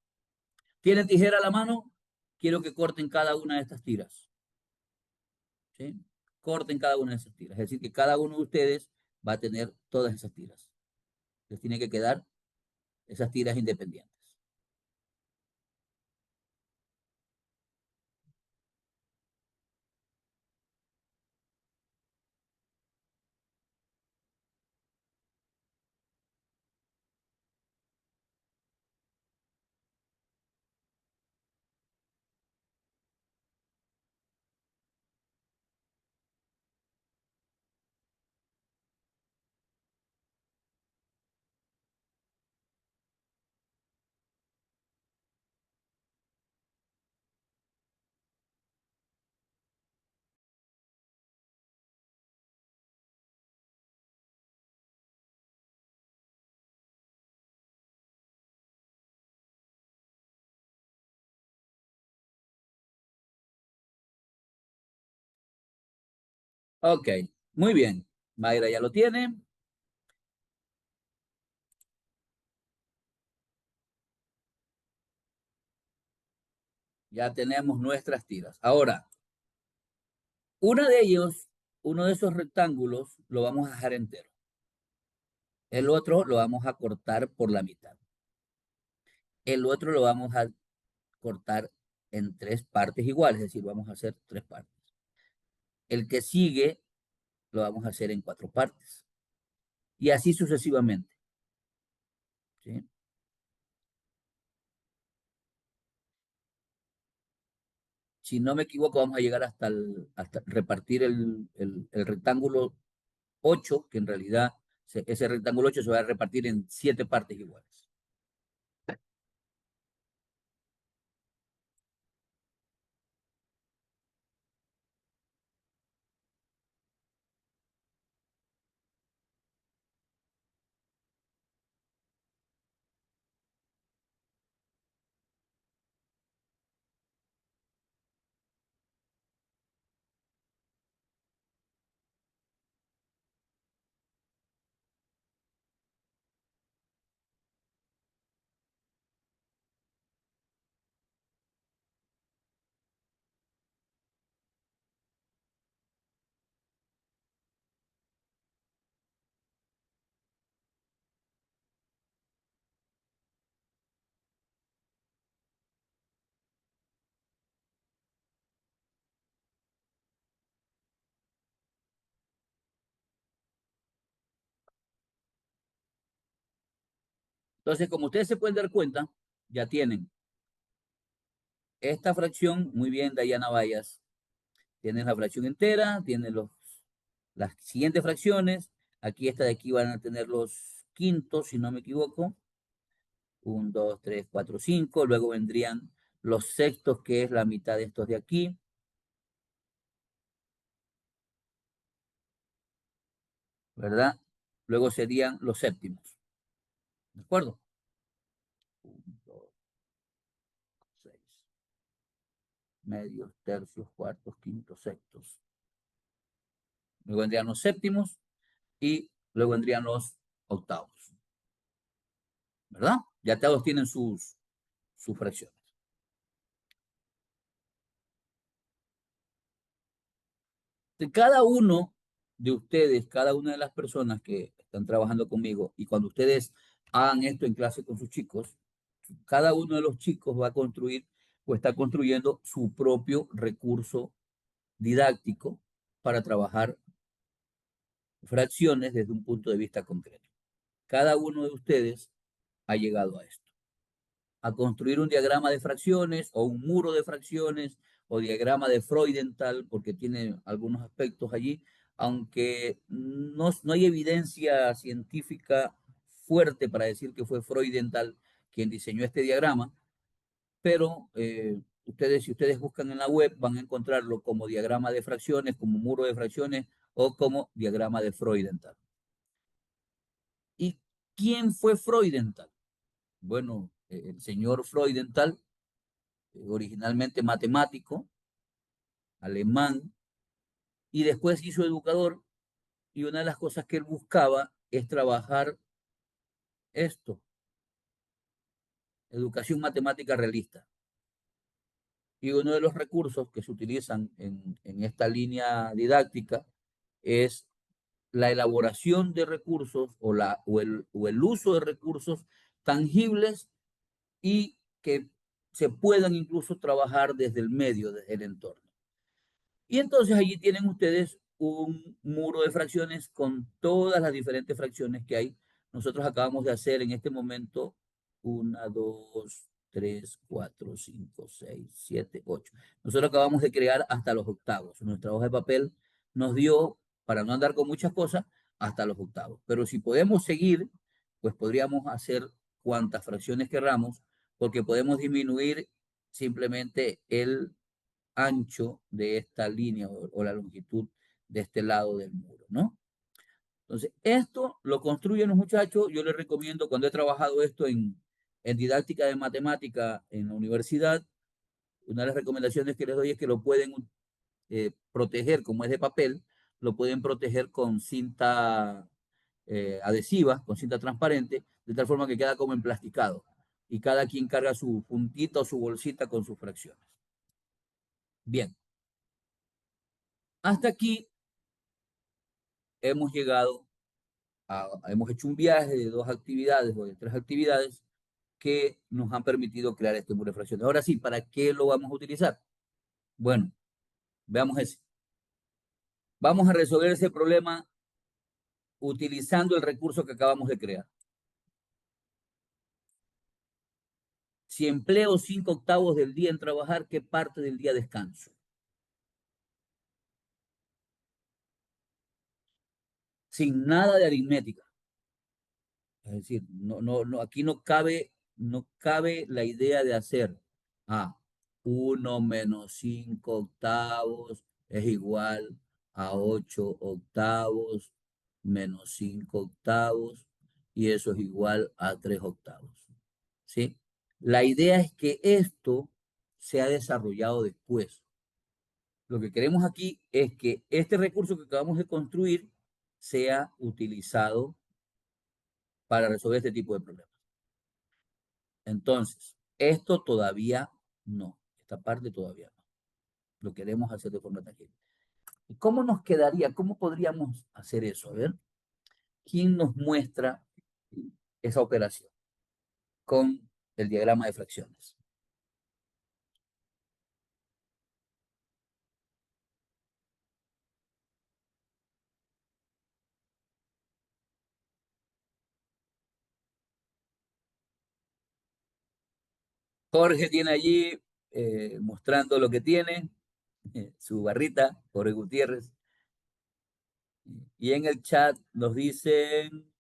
¿Tienen tijera a la mano? Quiero que corten cada una de estas tiras. ¿Sí? Corten cada una de esas tiras. Es decir, que cada uno de ustedes va a tener todas esas tiras. Les tiene que quedar esas tiras independientes. Ok, muy bien. Mayra ya lo tiene. Ya tenemos nuestras tiras. Ahora, uno de esos rectángulos, lo vamos a dejar entero. El otro lo vamos a cortar por la mitad. El otro lo vamos a cortar en 3 partes iguales, es decir, vamos a hacer 3 partes. El que sigue lo vamos a hacer en 4 partes. Y así sucesivamente. ¿Sí? Si no me equivoco, vamos a llegar hasta repartir el rectángulo 8, que en realidad ese rectángulo 8 se va a repartir en 7 partes iguales. Entonces, como ustedes se pueden dar cuenta, ya tienen esta fracción, muy bien, Dayana Vallas, tienen la fracción entera, tienen las siguientes fracciones, aquí esta de aquí van a tener los quintos, si no me equivoco, 1, 2, 3, 4, 5, luego vendrían los sextos, que es la mitad de estos de aquí, ¿verdad? Luego serían los séptimos, ¿de acuerdo? 1, 2, 6. medios, tercios, cuartos, quintos, sextos. Luego vendrían los séptimos y luego vendrían los octavos. ¿Verdad? Ya todos tienen sus fracciones. De cada uno de ustedes, cada una de las personas que están trabajando conmigo, y cuando ustedes hagan esto en clase con sus chicos, cada uno de los chicos va a construir o está construyendo su propio recurso didáctico para trabajar fracciones desde un punto de vista concreto. Cada uno de ustedes ha llegado a esto, a construir un diagrama de fracciones o un muro de fracciones o diagrama de Freudenthal, porque tiene algunos aspectos allí, aunque no hay evidencia científica fuerte para decir que fue Freudenthal quien diseñó este diagrama, pero si ustedes buscan en la web, van a encontrarlo como diagrama de fracciones, como muro de fracciones o como diagrama de Freudenthal. ¿Y quién fue Freudenthal? Bueno, el señor Freudenthal, originalmente matemático, alemán, y después hizo educador, y una de las cosas que él buscaba es trabajar esto, educación matemática realista. Y uno de los recursos que se utilizan en esta línea didáctica es la elaboración de recursos o el uso de recursos tangibles y que se puedan incluso trabajar desde el medio, desde el entorno. Y entonces allí tienen ustedes un muro de fracciones con todas las diferentes fracciones que hay. Nosotros acabamos de hacer en este momento 1, 2, 3, 4, 5, 6, 7, 8. Nosotros acabamos de crear hasta los octavos. Nuestra hoja de papel nos dio, para no andar con muchas cosas, hasta los octavos. Pero si podemos seguir, pues podríamos hacer cuantas fracciones querramos, porque podemos disminuir simplemente el ancho de esta línea o la longitud de este lado del muro, ¿no? Entonces, esto lo construyen los muchachos. Yo les recomiendo, cuando he trabajado esto en didáctica de matemática en la universidad, una de las recomendaciones que les doy es que lo pueden proteger, como es de papel, lo pueden proteger con cinta adhesiva, con cinta transparente, de tal forma que queda como emplasticado. Y cada quien carga su puntita o su bolsita con sus fracciones. Bien. Hasta aquí hemos llegado hemos hecho un viaje de 2 actividades o de 3 actividades que nos han permitido crear este muro de fracciones. Ahora sí, ¿para qué lo vamos a utilizar? Bueno, veamos ese. Vamos a resolver ese problema utilizando el recurso que acabamos de crear. Si empleo 5 octavos del día en trabajar, ¿qué parte del día descanso? Sin nada de aritmética. Es decir, aquí no cabe la idea de hacer 1 menos 5 octavos es igual a 8 octavos menos 5 octavos, y eso es igual a 3 octavos. ¿Sí? La idea es que esto se ha desarrollado después. Lo que queremos aquí es que este recurso que acabamos de construir sea utilizado para resolver este tipo de problemas. Entonces, esto todavía no. Esta parte todavía no. Lo queremos hacer de forma tangible. ¿Y cómo nos quedaría? ¿Cómo podríamos hacer eso? A ver, ¿quién nos muestra esa operación con el diagrama de fracciones? Jorge tiene allí mostrando lo que tiene, su barrita, Jorge Gutiérrez. Y en el chat nos dicen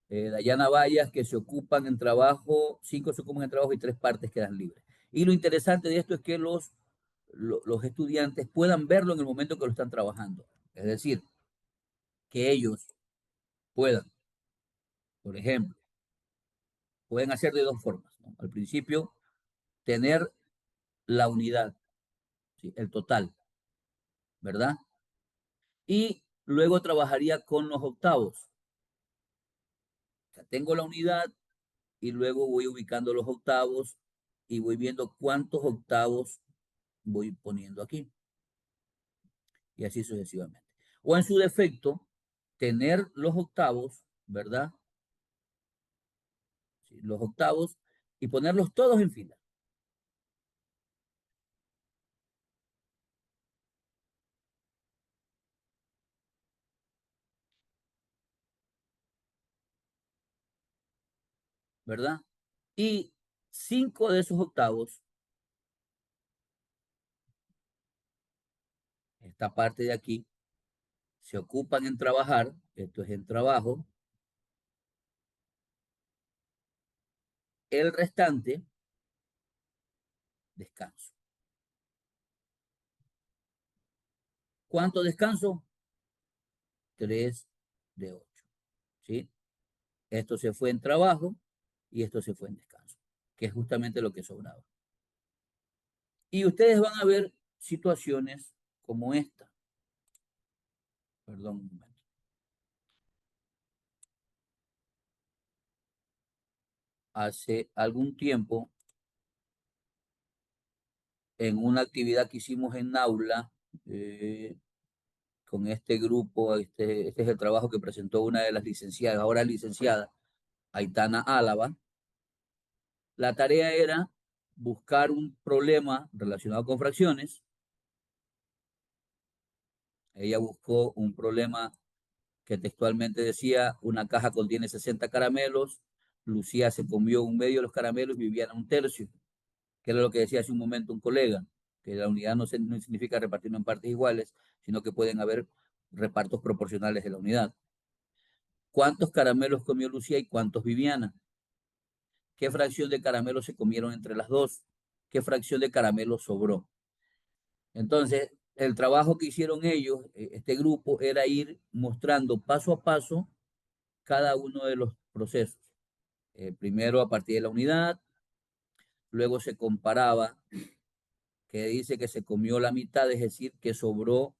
Dayana Vallas que se ocupan en trabajo, 5 se ocupan en trabajo y 3 partes quedan libres. Y lo interesante de esto es que los estudiantes puedan verlo en el momento que lo están trabajando. Es decir, que ellos puedan, por ejemplo, pueden hacer de 2 formas, ¿no? Al principio, tener la unidad ¿sí? El total, ¿verdad? Y luego trabajaría con los octavos. O sea, tengo la unidad y luego voy ubicando los octavos y voy viendo cuántos octavos voy poniendo aquí. Y así sucesivamente. O en su defecto, tener los octavos, ¿verdad? Sí, los octavos y ponerlos todos en fila. ¿Verdad? Y 5 de esos octavos, esta parte de aquí, se ocupan en trabajar, esto es en trabajo, el restante, descanso. ¿Cuánto descanso? 3 de 8, ¿sí? Esto se fue en trabajo y esto se fue en descanso, que es justamente lo que sobraba. Y ustedes van a ver situaciones como esta. Perdón un momento. Hace algún tiempo, en una actividad que hicimos en aula, con este grupo, este es el trabajo que presentó una de las licenciadas, ahora licenciada, Aitana Álava. La tarea era buscar un problema relacionado con fracciones. Ella buscó un problema que textualmente decía: una caja contiene 60 caramelos, Lucía se comió un medio de los caramelos y Viviana un tercio, que era lo que decía hace un momento un colega, que la unidad no significa repartirlo en partes iguales, sino que pueden haber repartos proporcionales de la unidad. ¿Cuántos caramelos comió Lucía y cuántos Viviana? ¿Qué fracción de caramelos se comieron entre las dos? ¿Qué fracción de caramelos sobró? Entonces, el trabajo que hicieron ellos, este grupo, era ir mostrando paso a paso cada uno de los procesos. Primero a partir de la unidad, luego se comparaba, que dice que se comió la mitad, es decir, que sobró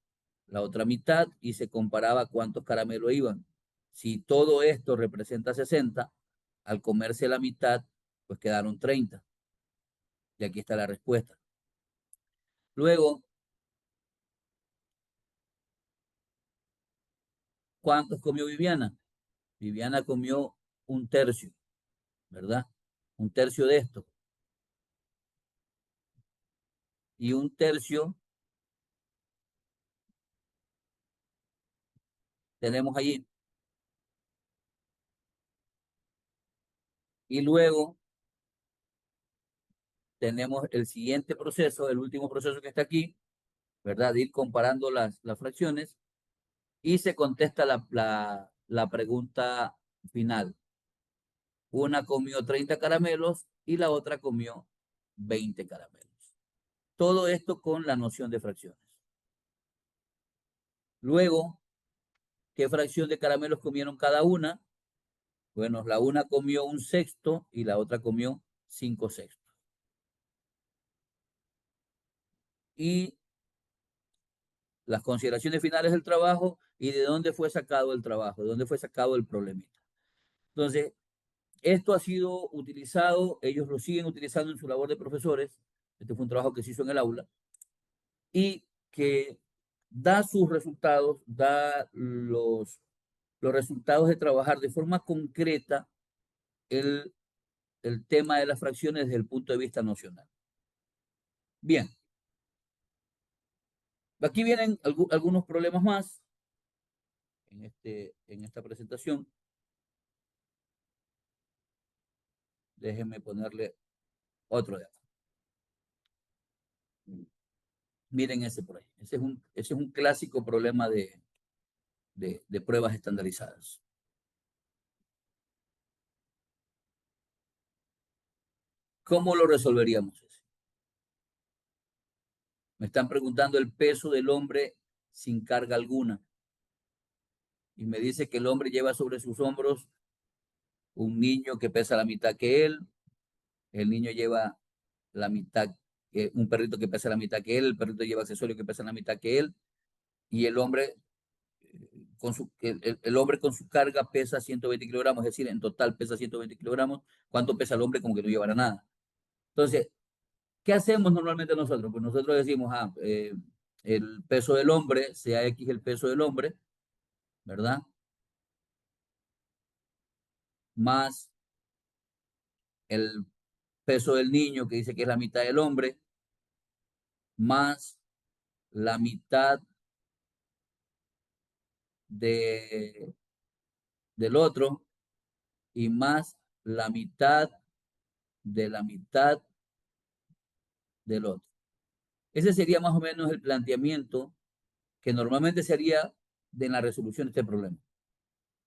la otra mitad, y se comparaba cuántos caramelos iban. Si todo esto representa 60, al comerse la mitad, pues quedaron 30. Y aquí está la respuesta. Luego, ¿cuántos comió Viviana? Viviana comió un tercio, ¿verdad? Un tercio de esto. Y un tercio tenemos allí. Y luego tenemos el siguiente proceso, el último proceso que está aquí, ¿verdad? De ir comparando las fracciones, y se contesta la pregunta final. Una comió 30 caramelos y la otra comió 20 caramelos. Todo esto con la noción de fracciones. Luego, ¿qué fracción de caramelos comieron cada una? Bueno, la una comió un sexto y la otra comió 5 sextos. Y las consideraciones finales del trabajo y de dónde fue sacado el trabajo, de dónde fue sacado el problemita. Entonces, esto ha sido utilizado, ellos lo siguen utilizando en su labor de profesores. Este fue un trabajo que se hizo en el aula y que da sus resultados, da los resultados de trabajar de forma concreta el tema de las fracciones desde el punto de vista nocional. Bien, aquí vienen algunos problemas más en esta presentación. Déjenme ponerle otro de acá. Miren ese por ahí. Ese es un clásico problema de pruebas estandarizadas. ¿Cómo lo resolveríamos ese? Me están preguntando el peso del hombre sin carga alguna. Y me dice que el hombre lleva sobre sus hombros un niño que pesa la mitad que él. El niño lleva la mitad un perrito que pesa la mitad que él, el perrito lleva accesorios que pesan la mitad que él, y el hombre el hombre con su carga pesa 120 kilogramos, es decir, en total pesa 120 kilogramos. ¿Cuánto pesa el hombre? Como que no llevará nada. Entonces, ¿qué hacemos normalmente nosotros? Pues nosotros decimos, el peso del hombre, sea X el peso del hombre, ¿verdad? Más el peso del niño, que dice que es la mitad del hombre, más la mitad del otro, y más la mitad de la mitad del otro. Ese sería más o menos el planteamiento que normalmente se haría de la resolución de este problema.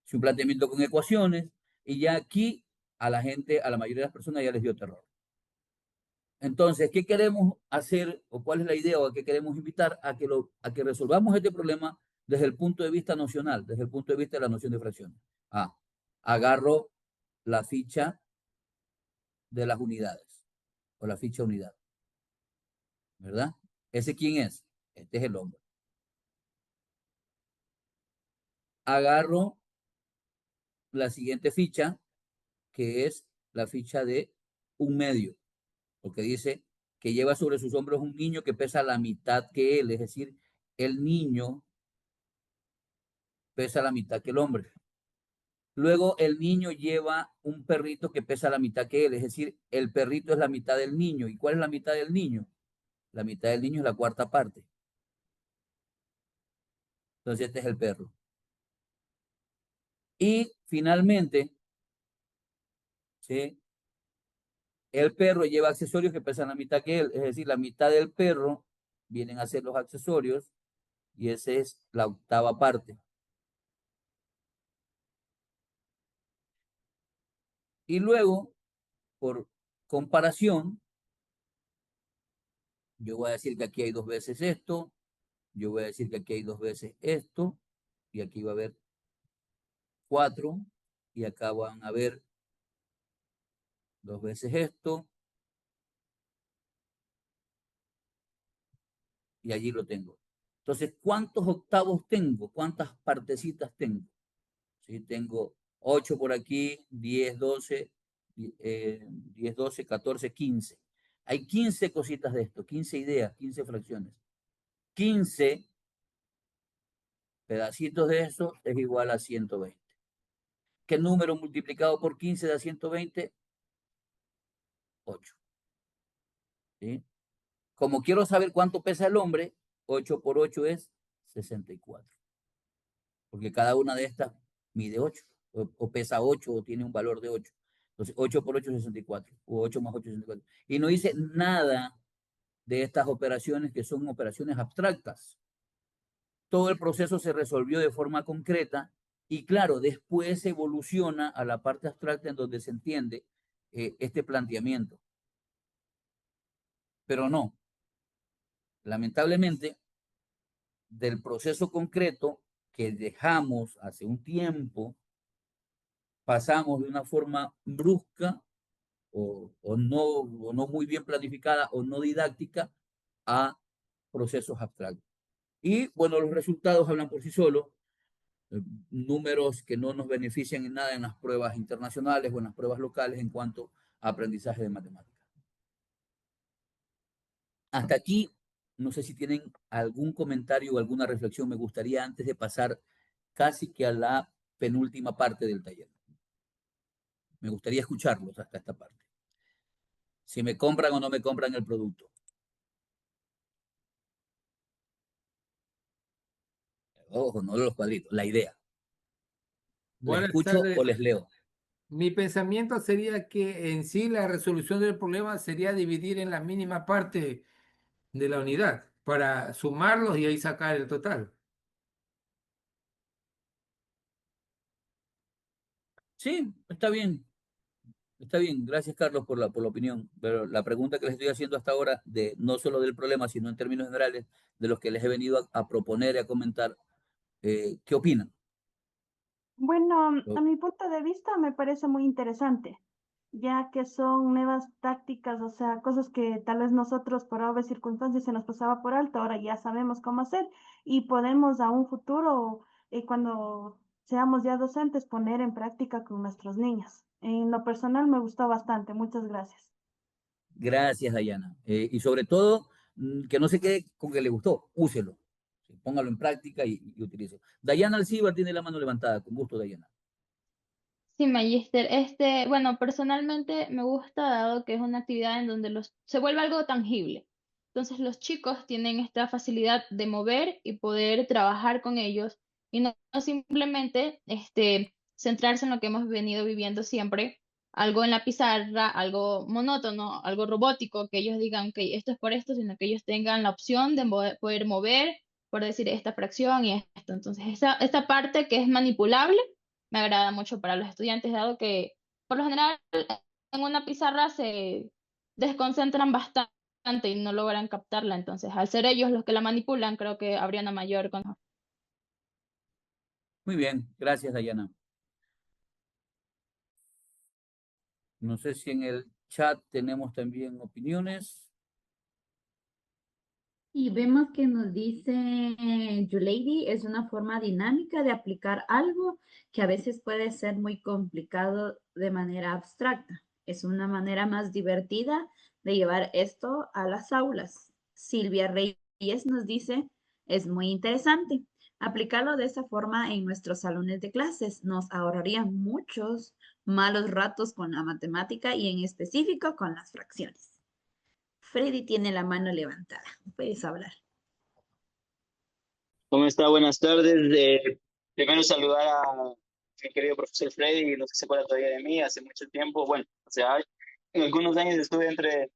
Es un planteamiento con ecuaciones, y ya aquí a la gente, a la mayoría de las personas ya les dio terror. Entonces, ¿qué queremos hacer o cuál es la idea o a qué queremos invitar? A que resolvamos este problema desde el punto de vista nocional, desde el punto de vista de la noción de fracciones. Agarro la ficha de las unidades o la ficha unidad, ¿verdad? ¿Ese quién es? Este es el hombre. Agarro la siguiente ficha, que es la ficha de un medio, porque dice que lleva sobre sus hombros un niño que pesa la mitad que él, es decir, el niño pesa la mitad que el hombre. Luego el niño lleva un perrito que pesa la mitad que él, es decir, el perrito es la mitad del niño. ¿Y cuál es la mitad del niño? La mitad del niño es la cuarta parte. Entonces este es el perro. Y finalmente, ¿sí?, el perro lleva accesorios que pesan la mitad que él, es decir, la mitad del perro vienen a ser los accesorios, y esa es la octava parte. Y luego, por comparación, yo voy a decir que aquí hay 2 veces esto, yo voy a decir que aquí hay 2 veces esto, y aquí va a haber 4, y acá van a haber 2 veces esto, y allí lo tengo. Entonces, ¿cuántos octavos tengo? ¿Cuántas partecitas tengo? ¿Sí? Tengo 8 por aquí, 10, 12, 10, 12, 14, 15. Hay 15 cositas de esto, 15 ideas, 15 fracciones. 15 pedacitos de eso es igual a 120. ¿Qué número multiplicado por 15 da 120? 8. ¿Sí? Como quiero saber cuánto pesa el hombre, 8 por 8 es 64. Porque cada una de estas mide 8, o pesa 8, o tiene un valor de 8. Entonces, 8 por 8 es 64, o 8 más 8 es 64. Y no hice nada de estas operaciones, que son operaciones abstractas. Todo el proceso se resolvió de forma concreta, y claro, después se evoluciona a la parte abstracta en donde se entiende este planteamiento. Pero no, lamentablemente, del proceso concreto que dejamos hace un tiempo, pasamos de una forma brusca o no muy bien planificada o no didáctica a procesos abstractos. Y bueno, los resultados hablan por sí solos. Números que no nos benefician en nada en las pruebas internacionales o en las pruebas locales en cuanto a aprendizaje de matemáticas. Hasta aquí, no sé si tienen algún comentario o alguna reflexión. Me gustaría, antes de pasar casi que a la penúltima parte del taller, me gustaría escucharlos hasta esta parte. Si me compran o no me compran el producto. Ojo, no los cuadritos, la idea. ¿Les Buenas escucho tardes. o les leo? Mi pensamiento sería que en sí la resolución del problema sería dividir en la mínima parte de la unidad para sumarlos y ahí sacar el total. Sí, está bien. Está bien, gracias Carlos por la opinión, pero la pregunta que les estoy haciendo hasta ahora, no solo del problema, sino en términos generales, de los que les he venido a proponer y a comentar, ¿qué opinan? Bueno, a mi punto de vista me parece muy interesante. ya que son nuevas tácticas, o sea, cosas que tal vez nosotros por obvias circunstancias se nos pasaba por alto, ahora ya sabemos cómo hacer y podemos a un futuro, cuando seamos ya docentes, poner en práctica con nuestros niños. En lo personal me gustó bastante, muchas gracias. Gracias, Dayana. Y sobre todo, que no se quede con que le gustó, úselo. Sí, póngalo en práctica y utilice. Dayana Alcibar tiene la mano levantada. Con gusto, Dayana. Sí, Magister. Bueno, personalmente me gusta dado que es una actividad en donde se vuelve algo tangible. Entonces los chicos tienen esta facilidad de mover y poder trabajar con ellos y no simplemente centrarse en lo que hemos venido viviendo siempre, algo en la pizarra, algo monótono, algo robótico, que ellos digan, ok, esto es por esto, sino que ellos tengan la opción de poder mover, por decir esta fracción y esto. Entonces, esta parte que es manipulable me agrada mucho para los estudiantes, dado que por lo general en una pizarra se desconcentran bastante y no logran captarla. Entonces, al ser ellos los que la manipulan, creo que habría una mayor... Muy bien, gracias, Dayana. No sé si en el chat tenemos también opiniones. Y vemos que nos dice Yulady, es una forma dinámica de aplicar algo que a veces puede ser muy complicado de manera abstracta. Es una manera más divertida de llevar esto a las aulas. Silvia Reyes nos dice, es muy interesante. Aplicarlo de esa forma en nuestros salones de clases nos ahorraría muchos malos ratos con la matemática y en específico con las fracciones. Freddy tiene la mano levantada. Puedes hablar. ¿Cómo está? Buenas tardes. Primero saludar a mi querido profesor Freddy, no sé si se acuerda todavía de mí, hace mucho tiempo, bueno, o sea, en algunos años estuve de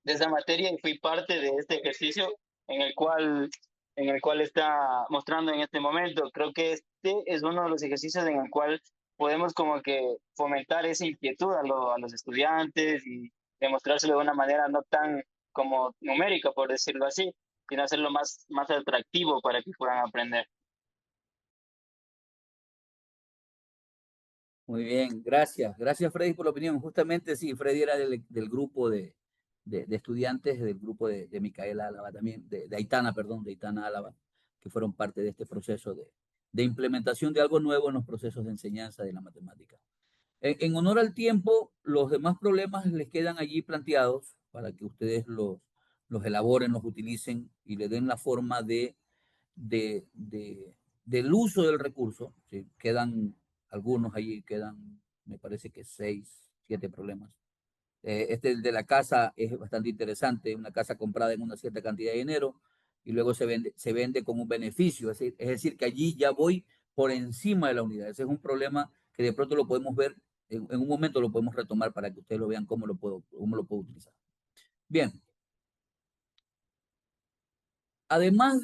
esa materia y fui parte de este ejercicio en el cual, en el cual está mostrando en este momento. Creo que este es uno de los ejercicios en el cual podemos como que fomentar esa inquietud a los estudiantes y demostrárselo de una manera no tan como numérica, por decirlo así, sino hacerlo más atractivo para que puedan aprender. Muy bien, gracias. Gracias, Freddy, por la opinión. Justamente, sí, Freddy era del grupo de estudiantes del grupo de Micaela Álava también, de Aitana, perdón, de Aitana Álava, que fueron parte de este proceso de implementación de algo nuevo en los procesos de enseñanza de la matemática. En honor al tiempo, los demás problemas les quedan allí planteados para que ustedes los elaboren, los utilicen y le den la forma de, de- del uso del recurso. ¿Sí? Quedan algunos allí, quedan, me parece que 6, 7 problemas. Este el de la casa es bastante interesante, una casa comprada en una cierta cantidad de dinero y luego se vende con un beneficio, es decir, que allí ya voy por encima de la unidad. Ese es un problema que de pronto lo podemos ver, en un momento lo podemos retomar para que ustedes lo vean cómo lo puedo utilizar. Bien, además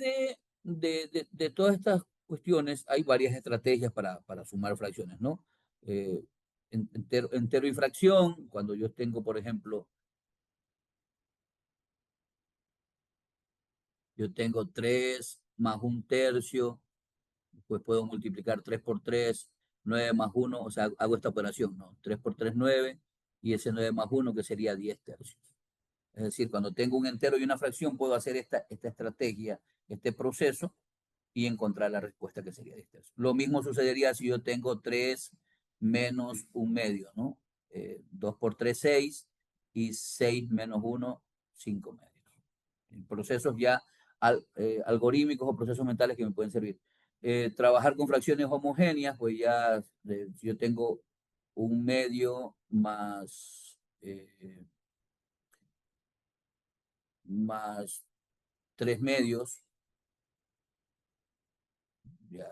de todas estas cuestiones, hay varias estrategias para sumar fracciones, ¿no? Eh, entero y fracción, cuando yo tengo, por ejemplo, yo tengo 3 más 1/3, pues puedo multiplicar 3 por 3, 9 más 1, o sea, hago esta operación, ¿no? 3 por 3, 9, y ese 9 más 1 que sería 10/3. Es decir, cuando tengo un entero y una fracción, puedo hacer esta estrategia, este proceso, y encontrar la respuesta que sería 10/3. Lo mismo sucedería si yo tengo 3 menos 1/2, ¿no? 2 por 3, 6, y 6 menos 1, 5/2. Procesos ya algorítmicos o procesos mentales que me pueden servir. Trabajar con fracciones homogéneas, pues ya si yo tengo 1/2 más 3/2, ya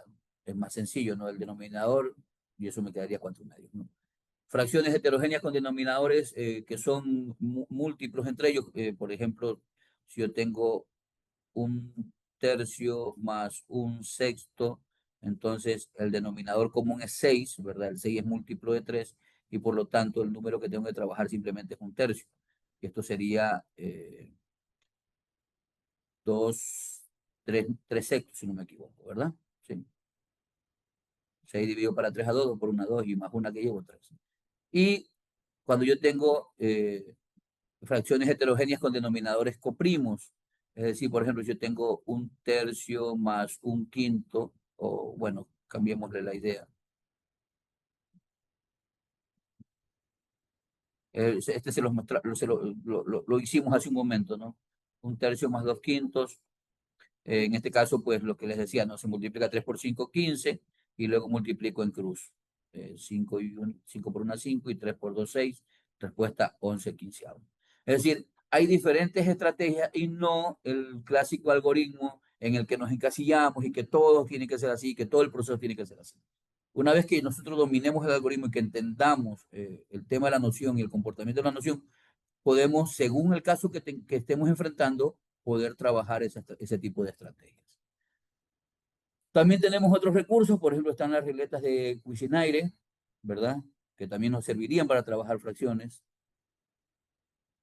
es más sencillo, ¿no? El denominador, y eso me quedaría 4/2, ¿no? Fracciones heterogéneas con denominadores que son múltiplos entre ellos. Por ejemplo, si yo tengo 1/3 más 1/6, entonces el denominador común es 6, ¿verdad? El 6 es múltiplo de 3 y por lo tanto el número que tengo que trabajar simplemente es 1/3. Esto sería 3/6, si no me equivoco, ¿verdad? Sí. 6 dividido para 3 a 2, por 1 a 2 y más 1 que llevo 3. Y cuando yo tengo fracciones heterogéneas con denominadores coprimos. Es decir, por ejemplo, yo tengo 1/3 más 1/5, o bueno, cambiémosle la idea. Este se los lo hicimos hace un momento, ¿no? 1/3 más 2/5. En este caso, pues lo que les decía, ¿no? Se multiplica 3 por 5, 15, y luego multiplico en cruz. 5 por 1, 5, y 3 por 2, 6. Respuesta 11/15. Es decir, hay diferentes estrategias y no el clásico algoritmo en el que nos encasillamos y que todo tiene que ser así, que todo el proceso tiene que ser así. Una vez que nosotros dominemos el algoritmo y que entendamos el tema de la noción y el comportamiento de la noción, podemos, según el caso que estemos enfrentando, poder trabajar ese tipo de estrategias. También tenemos otros recursos, por ejemplo, están las regletas de Cuisenaire, ¿verdad? Que también nos servirían para trabajar fracciones.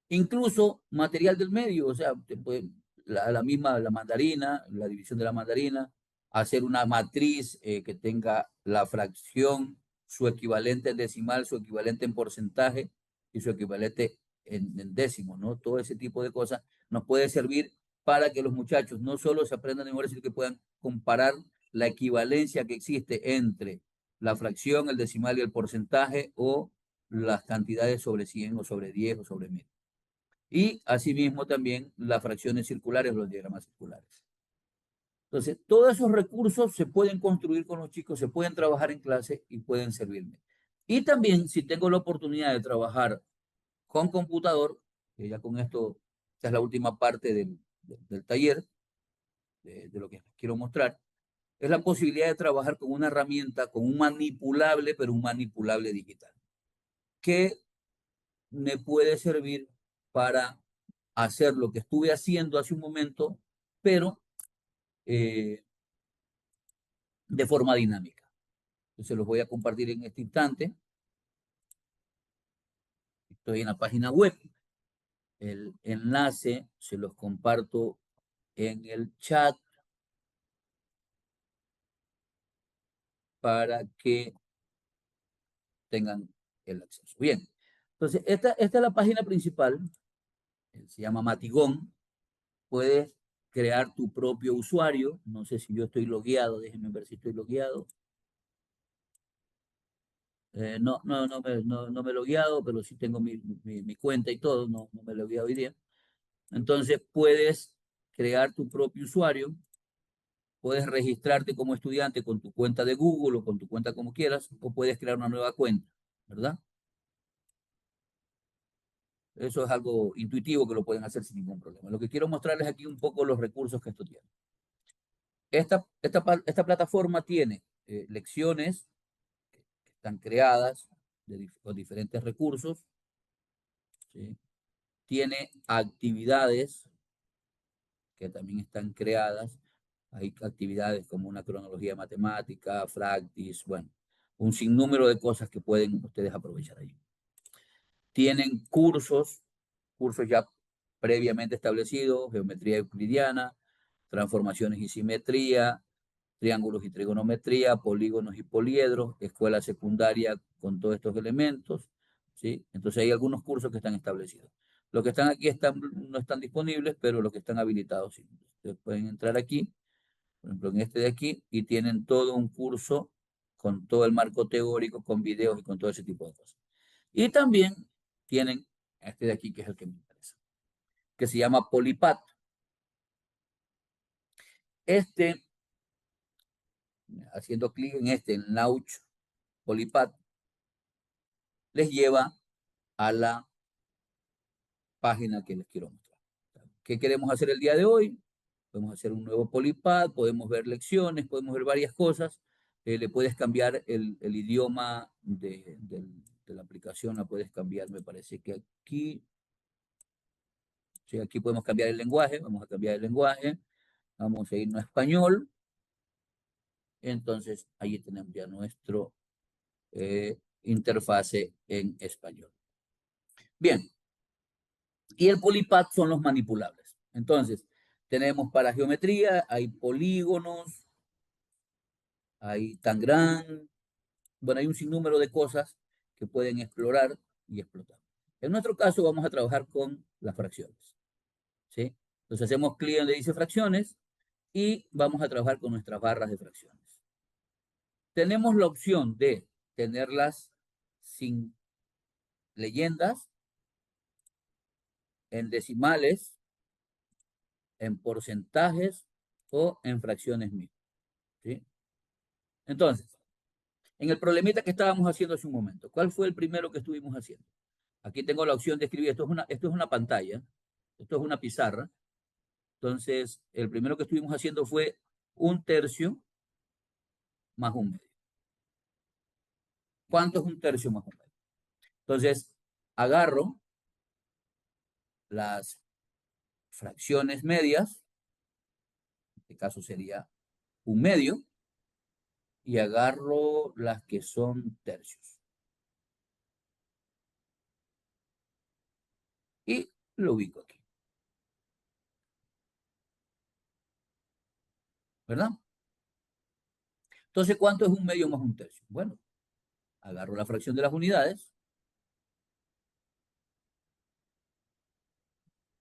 Incluso material del medio, o sea, la misma, la mandarina, la división de la mandarina, hacer una matriz que tenga la fracción, su equivalente en decimal, su equivalente en porcentaje y su equivalente en décimo, ¿no? Todo ese tipo de cosas nos puede servir para que los muchachos no solo se aprendan de memoria, sino que puedan comparar la equivalencia que existe entre la fracción, el decimal y el porcentaje, o las cantidades sobre 100 o sobre 10 o sobre 1000. Y asimismo también las fracciones circulares, los diagramas circulares. Entonces, todos esos recursos se pueden construir con los chicos, se pueden trabajar en clase y pueden servirme. Y también, si tengo la oportunidad de trabajar con computador, que ya con esto, esta es la última parte del taller, de lo que les quiero mostrar, es la posibilidad de trabajar con una herramienta, con un manipulable, pero un manipulable digital, que me puede servir para hacer lo que estuve haciendo hace un momento, pero de forma dinámica. Entonces los voy a compartir en este instante. Estoy en la página web. El enlace se los comparto en el chat para que tengan el acceso. Bien, entonces esta es la página principal. Se llama Matigón. Puedes crear tu propio usuario. No sé si yo estoy logueado. Déjenme ver si estoy logueado. No me he logueado, pero sí tengo mi cuenta y todo. No me he logueado hoy día. Entonces puedes crear tu propio usuario. Puedes registrarte como estudiante con tu cuenta de Google o con tu cuenta como quieras, o puedes crear una nueva cuenta, ¿verdad? Eso es algo intuitivo que lo pueden hacer sin ningún problema. Lo que quiero mostrarles aquí un poco los recursos que esto tiene. Esta plataforma tiene lecciones que están creadas con diferentes recursos, ¿sí? Tiene actividades que también están creadas. Hay actividades como una cronología matemática, Fractis, bueno, un sinnúmero de cosas que pueden ustedes aprovechar ahí. Tienen cursos ya previamente establecidos: geometría euclidiana, transformaciones y simetría, triángulos y trigonometría, polígonos y poliedros, escuela secundaria con todos estos elementos, ¿sí? Entonces hay algunos cursos que están establecidos. Los que están aquí no están disponibles, pero los que están habilitados sí. Ustedes pueden entrar aquí, por ejemplo en este de aquí, y tienen todo un curso con todo el marco teórico, con videos y con todo ese tipo de cosas. Y también tienen este de aquí, que es el que me interesa, que se llama Polipat. Haciendo clic en en Launch Polipat, les lleva a la página que les quiero mostrar. ¿Qué queremos hacer el día de hoy? Podemos hacer un nuevo Polipad, podemos ver lecciones, podemos ver varias cosas. Le puedes cambiar el idioma de la aplicación, la puedes cambiar, me parece que aquí. Sí, aquí podemos cambiar el lenguaje, vamos a cambiar el lenguaje, vamos a irnos a español. Entonces, ahí tenemos ya nuestro interfase en español. Bien, y el Polipad son los manipulables. Entonces, tenemos para geometría, hay polígonos, hay Tangram, bueno, hay un sinnúmero de cosas que pueden explorar. y explotamos. En nuestro caso vamos a trabajar con las fracciones, ¿sí? Entonces hacemos clic donde dice fracciones y vamos a trabajar con nuestras barras de fracciones. Tenemos la opción de tenerlas sin leyendas, en decimales, en porcentajes o en fracciones mismas, ¿sí? Entonces, en el problemita que estábamos haciendo hace un momento, ¿cuál fue el primero que estuvimos haciendo? Aquí tengo la opción de escribir, esto es una pantalla, esto es una pizarra. Entonces, el primero que estuvimos haciendo fue 1/3 más 1/2. ¿Cuánto es 1/3 más 1/2? Entonces, agarro las fracciones medias, en este caso sería 1/2, y agarro las que son tercios. Y lo ubico aquí. ¿Verdad? Entonces, ¿cuánto es 1/2 más 1/3? Bueno, agarro la fracción de las unidades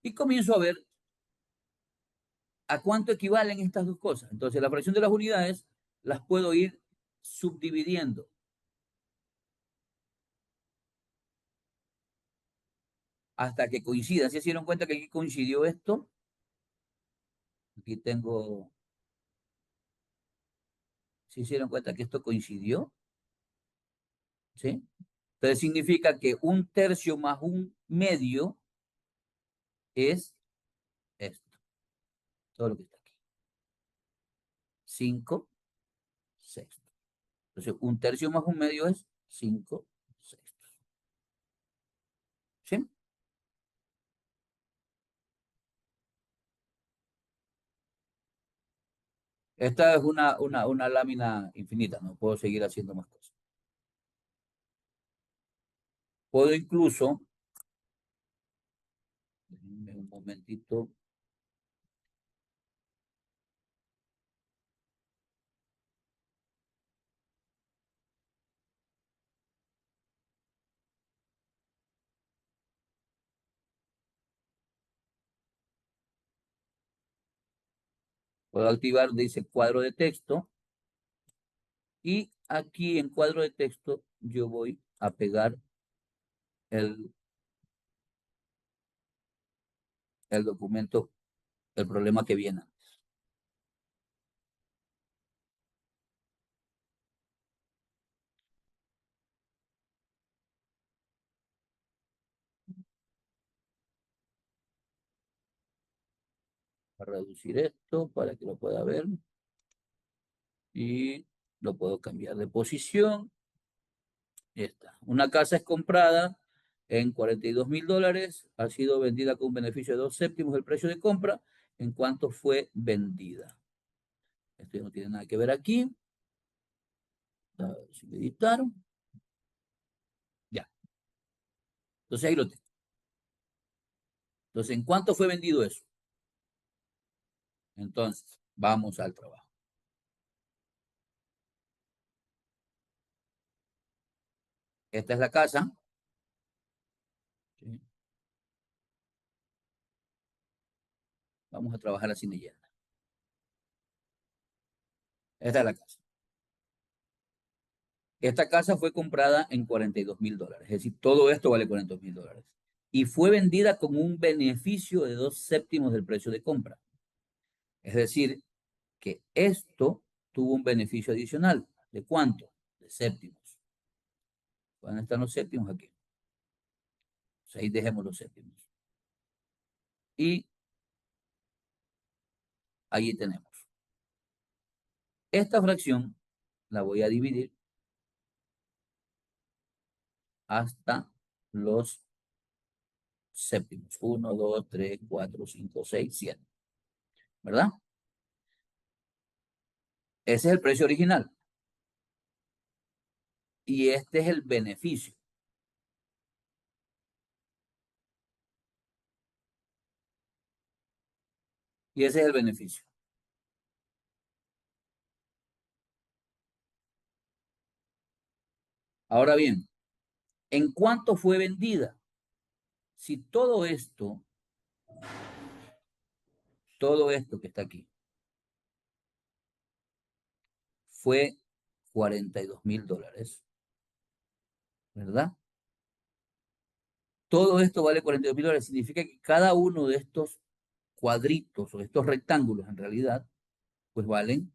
y comienzo a ver a cuánto equivalen estas dos cosas. Entonces, la fracción de las unidades las puedo ir subdividiendo hasta que coincidan. ¿Se dieron cuenta que aquí coincidió esto? Aquí tengo... ¿Se dieron cuenta que esto coincidió? ¿Sí? Entonces significa que 1/3 más 1/2 es esto. Todo lo que está aquí. 5/6. Entonces 1/3 más 1/2 es 5/6. ¿Sí? Esta es una lámina infinita, no puedo seguir haciendo más cosas. Puedo incluso, déjenme un momentito, puedo activar, dice cuadro de texto, y aquí en cuadro de texto yo voy a pegar el documento, el problema que viene. A reducir esto para que lo pueda ver. Y lo puedo cambiar de posición. Ya está. Una casa es comprada en $42,000. Ha sido vendida con un beneficio de 2/7 del precio de compra. ¿En cuánto fue vendida? Esto no tiene nada que ver aquí. A ver si me editaron. Ya. Entonces ahí lo tengo. Entonces, ¿en cuánto fue vendido eso? Entonces, vamos al trabajo. Esta es la casa. ¿Sí? Vamos a trabajar así leyenda. Esta es la casa. Esta casa fue comprada en $42,000. Es decir, todo esto vale $42,000. Y fue vendida con un beneficio de 2/7 del precio de compra. Es decir, que esto tuvo un beneficio adicional. ¿De cuánto? De séptimos. ¿Dónde están los séptimos? Aquí. Pues ahí dejemos los séptimos. Y ahí tenemos. Esta fracción la voy a dividir hasta los séptimos. 1, 2, 3, 4, 5, 6, 7. ¿Verdad? Ese es el precio original. Y este es el beneficio. Y ese es el beneficio. Ahora bien, ¿En cuánto fue vendida? Si todo esto que está aquí, fue $42.000, ¿verdad? Todo esto vale $42.000, significa que cada uno de estos cuadritos o estos rectángulos en realidad, pues valen,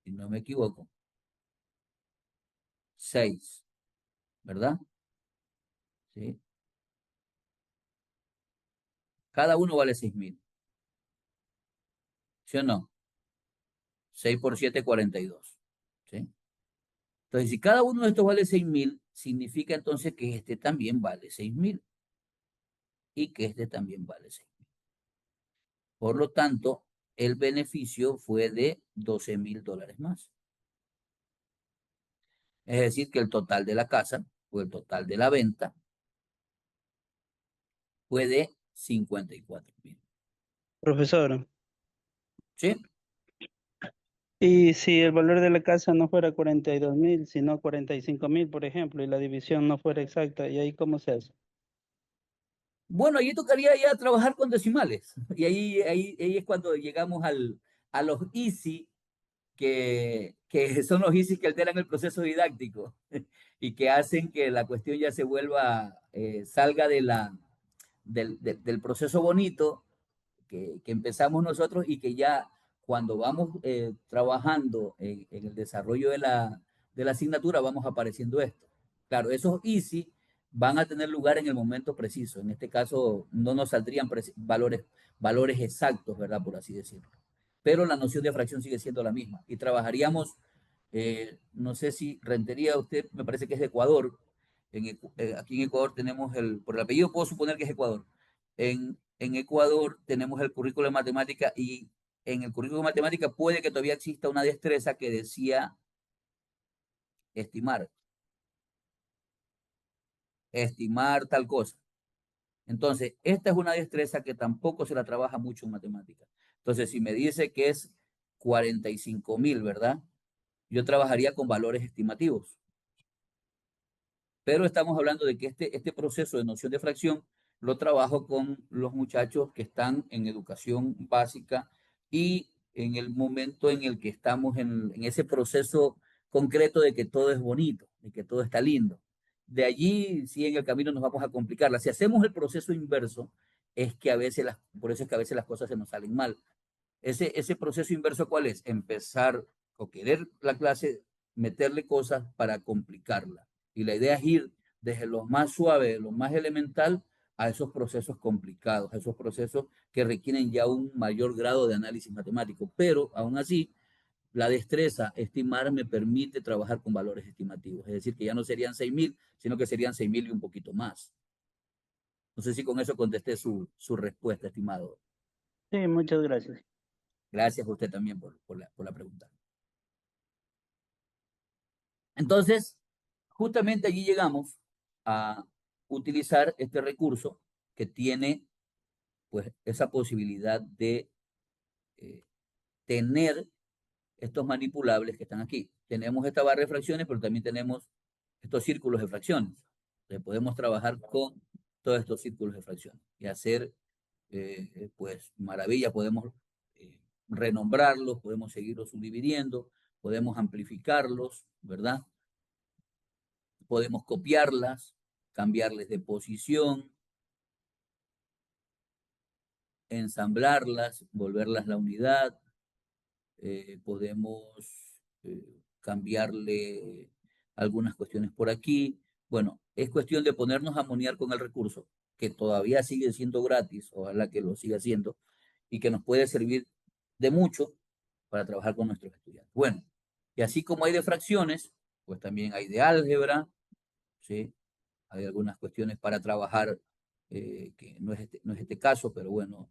si no me equivoco, 6, ¿verdad? ¿Sí? Cada uno vale 6.000, ¿sí o no? 6 por 7, 42, ¿sí? Entonces, si cada uno de estos vale 6.000, significa entonces que este también vale 6.000 y que este también vale 6.000. Por lo tanto, el beneficio fue de $12.000 más. Es decir, que el total de la casa o el total de la venta fue de 54.000. Profesor, ¿Sí? y si el valor de la casa no fuera 42.000, sino 45.000, por ejemplo, y la división no fuera exacta, ¿y ahí cómo se hace? Bueno, ahí tocaría ya trabajar con decimales. Y ahí es cuando llegamos a los easy, que son los easy que alteran el proceso didáctico y que hacen que la cuestión ya se vuelva, salga del proceso bonito que empezamos nosotros y que ya cuando vamos trabajando en el desarrollo de la asignatura vamos apareciendo esto. Claro, esos easy van a tener lugar en el momento preciso. En este caso no nos saldrían valores exactos, ¿verdad? Por así decirlo. Pero la noción de fracción sigue siendo la misma. Y trabajaríamos, no sé si Rentería, usted me parece que es de Ecuador. Aquí en Ecuador tenemos por el apellido puedo suponer que es Ecuador. En Ecuador tenemos el currículo de matemática y en el currículo de matemática puede que todavía exista una destreza que decía estimar, estimar tal cosa. Entonces, esta es una destreza que tampoco se la trabaja mucho en matemática. Entonces, si me dice que es 45.000, ¿verdad? Yo trabajaría con valores estimativos. Pero estamos hablando de que este proceso de noción de fracción lo trabajo con los muchachos que están en educación básica y en el momento en el que estamos en ese proceso concreto de que todo es bonito, de que todo está lindo. De allí, sí, en el camino nos vamos a complicarla. Si hacemos el proceso inverso, es que a veces por eso es que a veces las cosas se nos salen mal. Ese proceso inverso, ¿cuál es? Empezar o querer la clase, meterle cosas para complicarla. Y la idea es ir desde lo más suave, lo más elemental, a esos procesos complicados, a esos procesos que requieren ya un mayor grado de análisis matemático. Pero aún así, la destreza estimar me permite trabajar con valores estimativos. Es decir, que ya no serían 6.000, sino que serían 6.000 y un poquito más. No sé si con eso contesté su respuesta, estimado. Sí, muchas gracias. Gracias a usted también por la pregunta. Entonces, justamente allí llegamos a utilizar este recurso que tiene pues esa posibilidad de tener estos manipulables que están aquí. Tenemos esta barra de fracciones, pero también tenemos estos círculos de fracciones. Entonces, podemos trabajar con todos estos círculos de fracciones y hacer pues maravillas. Podemos renombrarlos, podemos seguirlos subdividiendo, podemos amplificarlos, ¿verdad? Podemos copiarlas, cambiarles de posición, ensamblarlas, volverlas la unidad, podemos cambiarle algunas cuestiones por aquí. Bueno, es cuestión de ponernos a monear con el recurso, que todavía sigue siendo gratis, ojalá que lo siga siendo, y que nos puede servir de mucho para trabajar con nuestros estudiantes. Bueno, y así como hay de fracciones, pues también hay de álgebra, ¿sí? Hay algunas cuestiones para trabajar, que no es este caso, pero bueno,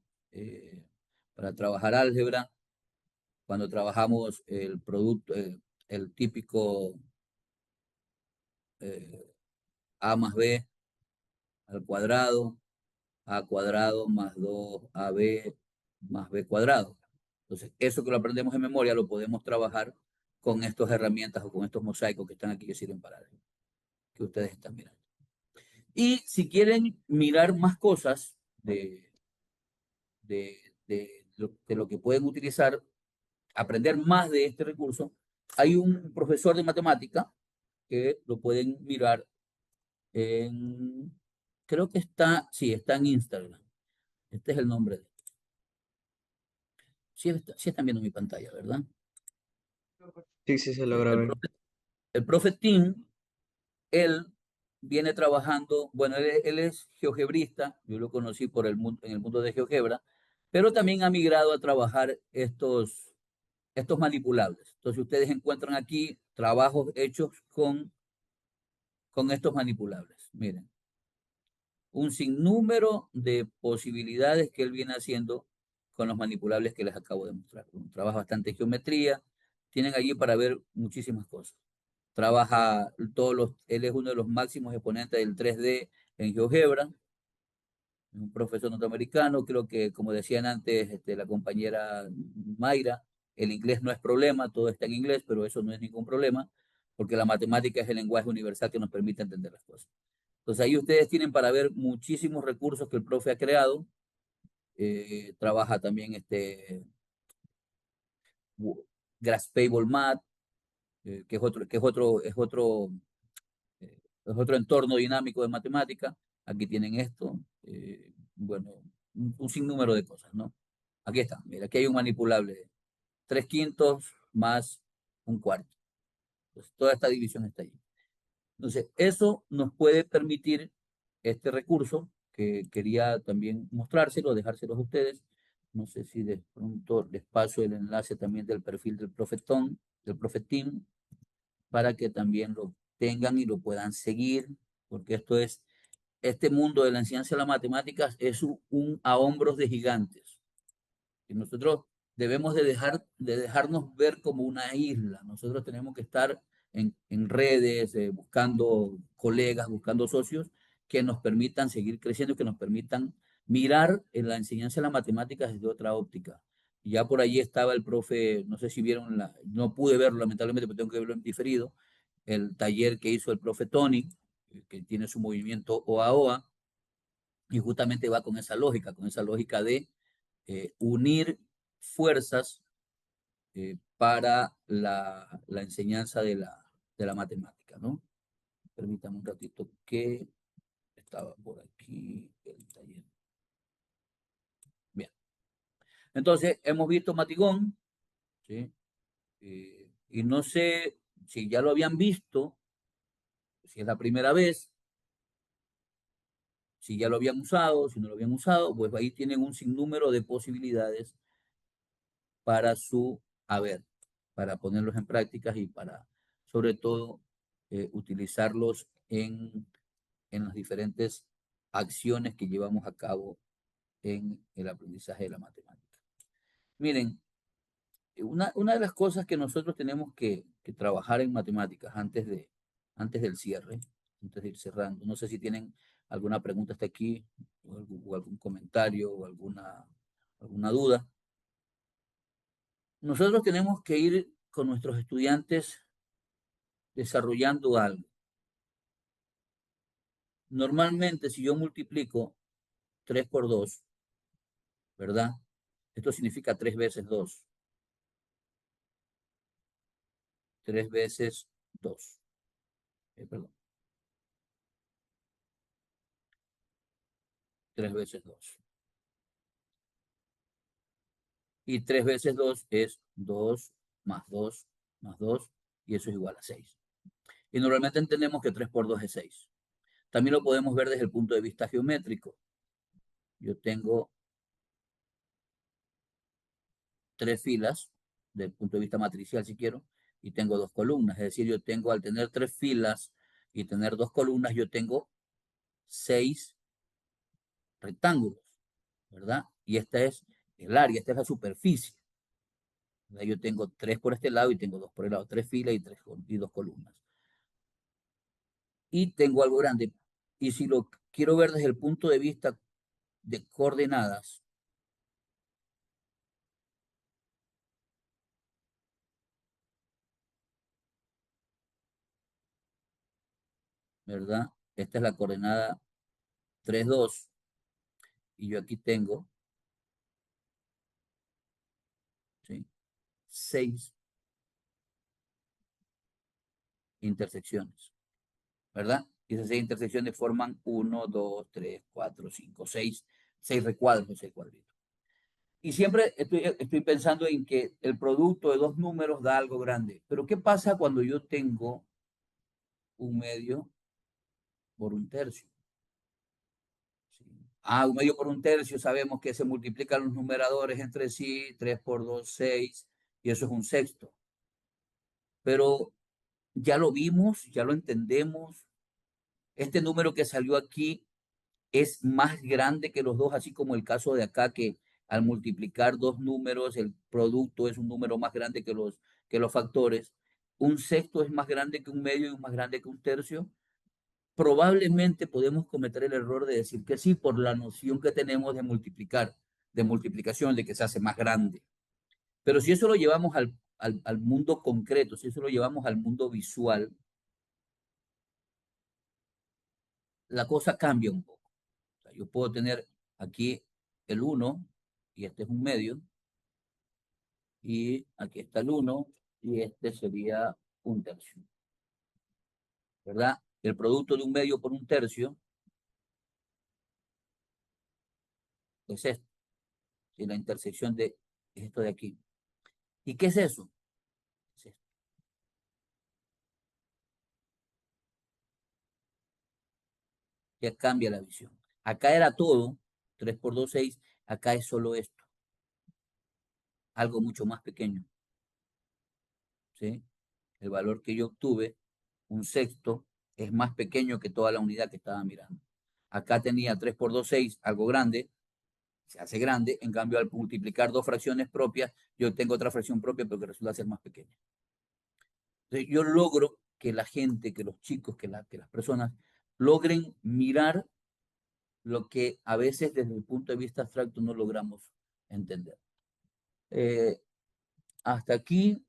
para trabajar álgebra, cuando trabajamos el producto, el típico A más B al cuadrado, A cuadrado más 2AB más B cuadrado. Entonces, eso que lo aprendemos en memoria lo podemos trabajar con estas herramientas o con estos mosaicos que están aquí que sirven para álgebra. que ustedes están mirando. Y si quieren mirar más cosas de lo que pueden utilizar, aprender más de este recurso, hay un profesor de matemática que lo pueden mirar en, creo que está, sí, está en Instagram. Este es el nombre de él. Sí están viendo mi pantalla, ¿verdad? Sí, sí, se Sí, logra ver. el profe Tim, él viene trabajando, bueno, él es geogebrista, yo lo conocí en el mundo de GeoGebra, pero también ha migrado a trabajar estos manipulables. Entonces ustedes encuentran aquí trabajos hechos con estos manipulables. Miren, un sinnúmero de posibilidades que él viene haciendo con los manipulables que les acabo de mostrar. Trabaja bastante geometría, tienen allí para ver muchísimas cosas. Trabaja él es uno de los máximos exponentes del 3D en GeoGebra, un profesor norteamericano, creo que como decían antes la compañera Mayra, el inglés no es problema, todo está en inglés, pero eso no es ningún problema, porque la matemática es el lenguaje universal que nos permite entender las cosas. Entonces ahí ustedes tienen para ver muchísimos recursos que el profe ha creado. Trabaja también Graphable Math, es otro entorno dinámico de matemática. Aquí tienen esto, bueno, un sinnúmero de cosas, ¿no? Aquí está, mira, aquí hay un manipulable, 3/5 más 1/4. Entonces, toda esta división está allí. Entonces, eso nos puede permitir este recurso que quería también mostrárselo, dejárselos a ustedes. No sé si de pronto les paso el enlace también del perfil del profetón, del profetín, para que también lo tengan y lo puedan seguir, porque este mundo de la enseñanza de las matemáticas es un a hombros de gigantes. Y nosotros debemos de dejarnos ver como una isla. Nosotros tenemos que estar en redes, buscando colegas, buscando socios que nos permitan seguir creciendo, que nos permitan mirar en la enseñanza de las matemáticas desde otra óptica. Y ya por allí estaba el profe, no sé si vieron, no pude verlo lamentablemente, pero tengo que verlo en diferido, el taller que hizo el profe Tony, que tiene su movimiento OAOA, y justamente va con esa lógica de unir fuerzas para la enseñanza de la matemática, ¿no? Permítame un ratito que estaba por aquí el taller. Bien. Entonces, hemos visto Matigón, ¿sí? Y no sé si ya lo habían visto, si es la primera vez, si ya lo habían usado, si no lo habían usado, pues ahí tienen un sinnúmero de posibilidades para su haber, para ponerlos en prácticas y para, sobre todo, utilizarlos en las diferentes acciones que llevamos a cabo en el aprendizaje de la matemática. Miren, una de las cosas que nosotros tenemos que trabajar en matemáticas antes del cierre, antes de ir cerrando, no sé si tienen alguna pregunta hasta aquí, o algún comentario, o alguna duda. Nosotros tenemos que ir con nuestros estudiantes desarrollando algo. Normalmente, si yo multiplico 3 por 2, ¿verdad? Esto significa 3 veces 2. 3 veces 2. Perdón. 3 veces 2. Y 3 veces 2 es 2 más 2 más 2, y eso es igual a 6. Y normalmente entendemos que 3 por 2 es 6. También lo podemos ver desde el punto de vista geométrico. Yo tengo 3 filas, desde el punto de vista matricial si quiero, y tengo 2 columnas. Es decir, yo tengo, al tener 3 filas y tener 2 columnas, yo tengo 6 rectángulos, ¿verdad? Y esta es el área, esta es la superficie. Yo tengo 3 por este lado y tengo 2 por el lado, 3 filas y 2 columnas. Y tengo algo grande. Y si lo quiero ver desde el punto de vista de coordenadas, ¿verdad? Esta es la coordenada 3, 2, y yo aquí tengo, ¿sí?, 6 intersecciones, ¿verdad? Y esas 6 intersecciones forman 1, 2, 3, 4, 5, 6 recuadros de 6 cuadritos. Y siempre estoy pensando en que el producto de dos números da algo grande. Pero ¿qué pasa cuando yo tengo un medio por un tercio? ¿Sí? Un medio por un tercio, sabemos que se multiplican los numeradores entre sí, 3 por 2, 6, y eso es un sexto. Pero ya lo vimos, ya lo entendemos. Este número que salió aquí es más grande que los dos, así como el caso de acá, que al multiplicar dos números, el producto es un número más grande que los factores. Un sexto es más grande que un medio y es más grande que un tercio. Probablemente podemos cometer el error de decir que sí por la noción que tenemos de multiplicar, de multiplicación, de que se hace más grande. Pero si eso lo llevamos al mundo concreto, si eso lo llevamos al mundo visual, la cosa cambia un poco. O sea, yo puedo tener aquí el 1 y este es un medio, y aquí está el 1 y este sería un tercio, ¿verdad? El producto de un medio por un tercio es esto, y la intersección de esto de aquí. ¿Y qué es eso? Es esto. Ya cambia la visión. Acá era todo, 3 por 2, 6, acá es solo esto, algo mucho más pequeño, ¿sí? El valor que yo obtuve, un sexto, es más pequeño que toda la unidad que estaba mirando. Acá tenía 3 por 2, 6, algo grande, se hace grande, en cambio al multiplicar dos fracciones propias, yo tengo otra fracción propia, pero que resulta ser más pequeña. Entonces yo logro que la gente, que los chicos, que las personas logren mirar lo que a veces desde el punto de vista abstracto no logramos entender. Hasta aquí,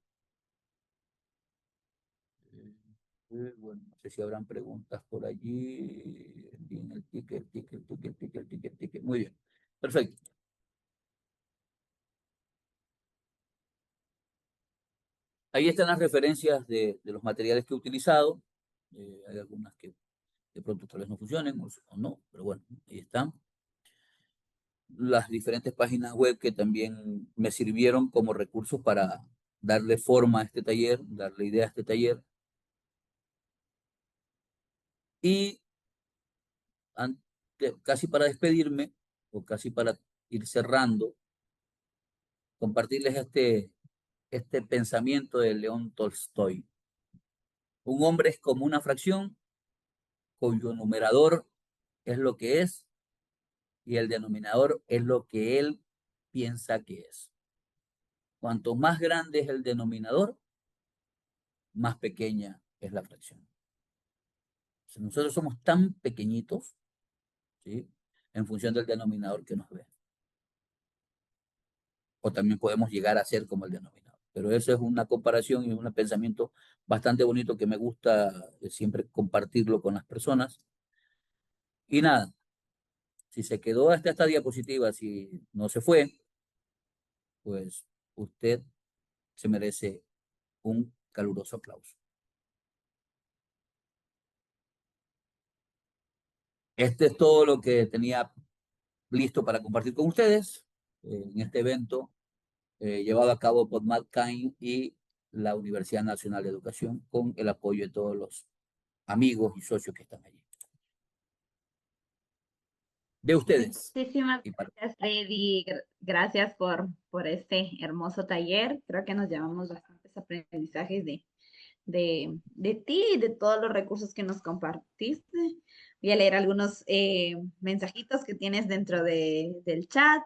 bueno, no sé si habrán preguntas por allí. El ticket. Muy bien, perfecto. Ahí están las referencias de los materiales que he utilizado. Hay algunas que de pronto tal vez no funcionen o no, pero bueno, ahí están. Las diferentes páginas web que también me sirvieron como recursos para darle forma a este taller, darle idea a este taller. Y casi para despedirme, o casi para ir cerrando, compartirles este pensamiento de León Tolstoy. Un hombre es como una fracción cuyo numerador es lo que es y el denominador es lo que él piensa que es. Cuanto más grande es el denominador, más pequeña es la fracción. O sea, nosotros somos tan pequeñitos, ¿sí?, en función del denominador que nos ve. O también podemos llegar a ser como el denominador. Pero eso es una comparación y un pensamiento bastante bonito que me gusta siempre compartirlo con las personas. Y nada, si se quedó hasta esta diapositiva, si no se fue, pues usted se merece un caluroso aplauso. Este es todo lo que tenía listo para compartir con ustedes en este evento llevado a cabo por Matt Cain y la Universidad Nacional de Educación, con el apoyo de todos los amigos y socios que están allí. De ustedes. Muchísimas gracias, Freddy. Gracias por este hermoso taller. Creo que nos llevamos bastantes aprendizajes de ti y de todos los recursos que nos compartiste. Voy a leer algunos mensajitos que tienes dentro del chat.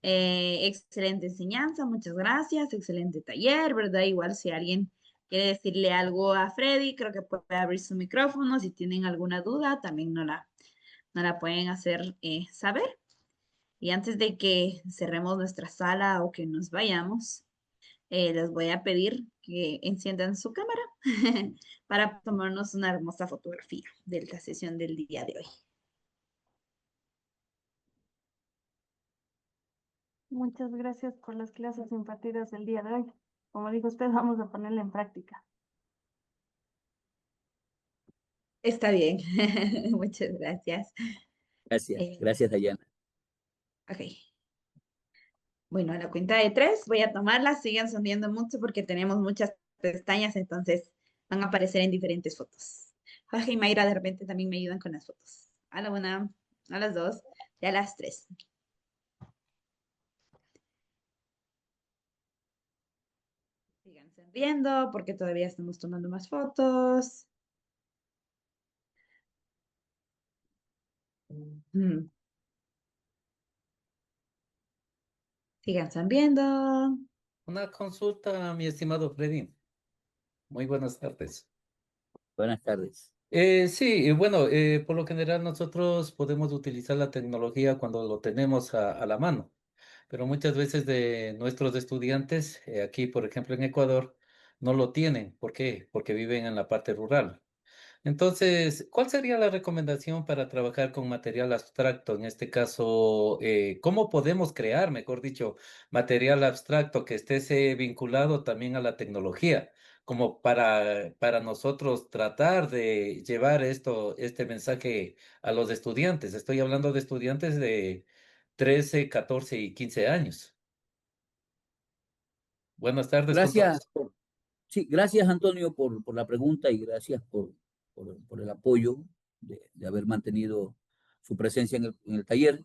Excelente enseñanza, muchas gracias. Excelente taller, ¿verdad? Igual si alguien quiere decirle algo a Freddy, creo que puede abrir su micrófono. Si tienen alguna duda, también no la pueden hacer saber. Y antes de que cerremos nuestra sala o que nos vayamos, les voy a pedir que enciendan su cámara para tomarnos una hermosa fotografía de la sesión del día de hoy. Muchas gracias por las clases impartidas el día de hoy. Como dijo usted, vamos a ponerla en práctica. Está bien, muchas gracias. Gracias, Eh, gracias, Dayana. ok. Bueno, a la cuenta de 3 voy a tomarlas, sigan sonriendo mucho porque tenemos muchas pestañas, entonces van a aparecer en diferentes fotos. Jorge y Mayra de repente también me ayudan con las fotos. A la 1, a las 2 y a las 3. Sigan sonriendo porque todavía estamos tomando más fotos. Mm. Sigan sonriendo. Una consulta, mi estimado Freddy. Muy buenas tardes. Buenas tardes. Sí, bueno, por lo general nosotros podemos utilizar la tecnología cuando lo tenemos a la mano, pero muchas veces de nuestros estudiantes, aquí por ejemplo en Ecuador, no lo tienen. ¿Por qué? Porque viven en la parte rural. Entonces, ¿cuál sería la recomendación para trabajar con material abstracto? En este caso, ¿cómo podemos crear, mejor dicho, material abstracto que esté vinculado también a la tecnología? Como para nosotros tratar de llevar este mensaje a los estudiantes. Estoy hablando de estudiantes de 13, 14 y 15 años. Buenas tardes con todos. Gracias, sí, gracias, Antonio, por la pregunta y gracias por el apoyo de haber mantenido su presencia en el taller.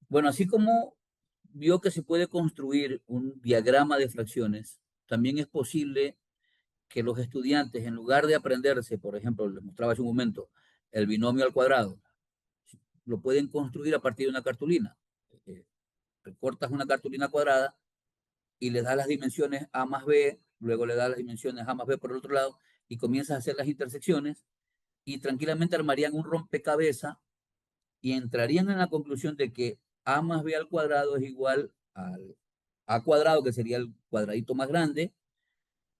Bueno, así como vio que se puede construir un diagrama de fracciones, también es posible que los estudiantes, en lugar de aprenderse, por ejemplo, les mostraba hace un momento, el binomio al cuadrado, lo pueden construir a partir de una cartulina. Recortas una cartulina cuadrada y le das las dimensiones A más B, luego le das las dimensiones A más B por el otro lado y comienzas a hacer las intersecciones y tranquilamente armarían un rompecabezas y entrarían en la conclusión de que A más B al cuadrado es igual al A cuadrado, que sería el cuadradito más grande,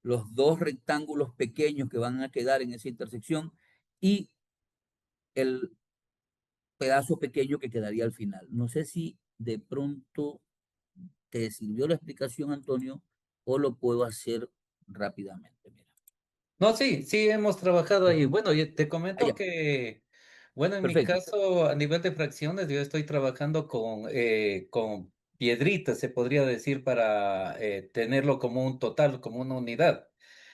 los dos rectángulos pequeños que van a quedar en esa intersección y el pedazo pequeño que quedaría al final. No sé si de pronto te sirvió la explicación, Antonio, o lo puedo hacer rápidamente. Mira. No, sí, sí hemos trabajado ahí. Bueno, y te comento Allá. que, bueno, en mi Perfecto. caso, a nivel de fracciones, yo estoy trabajando con piedritas, se podría decir, para tenerlo como un total, como una unidad.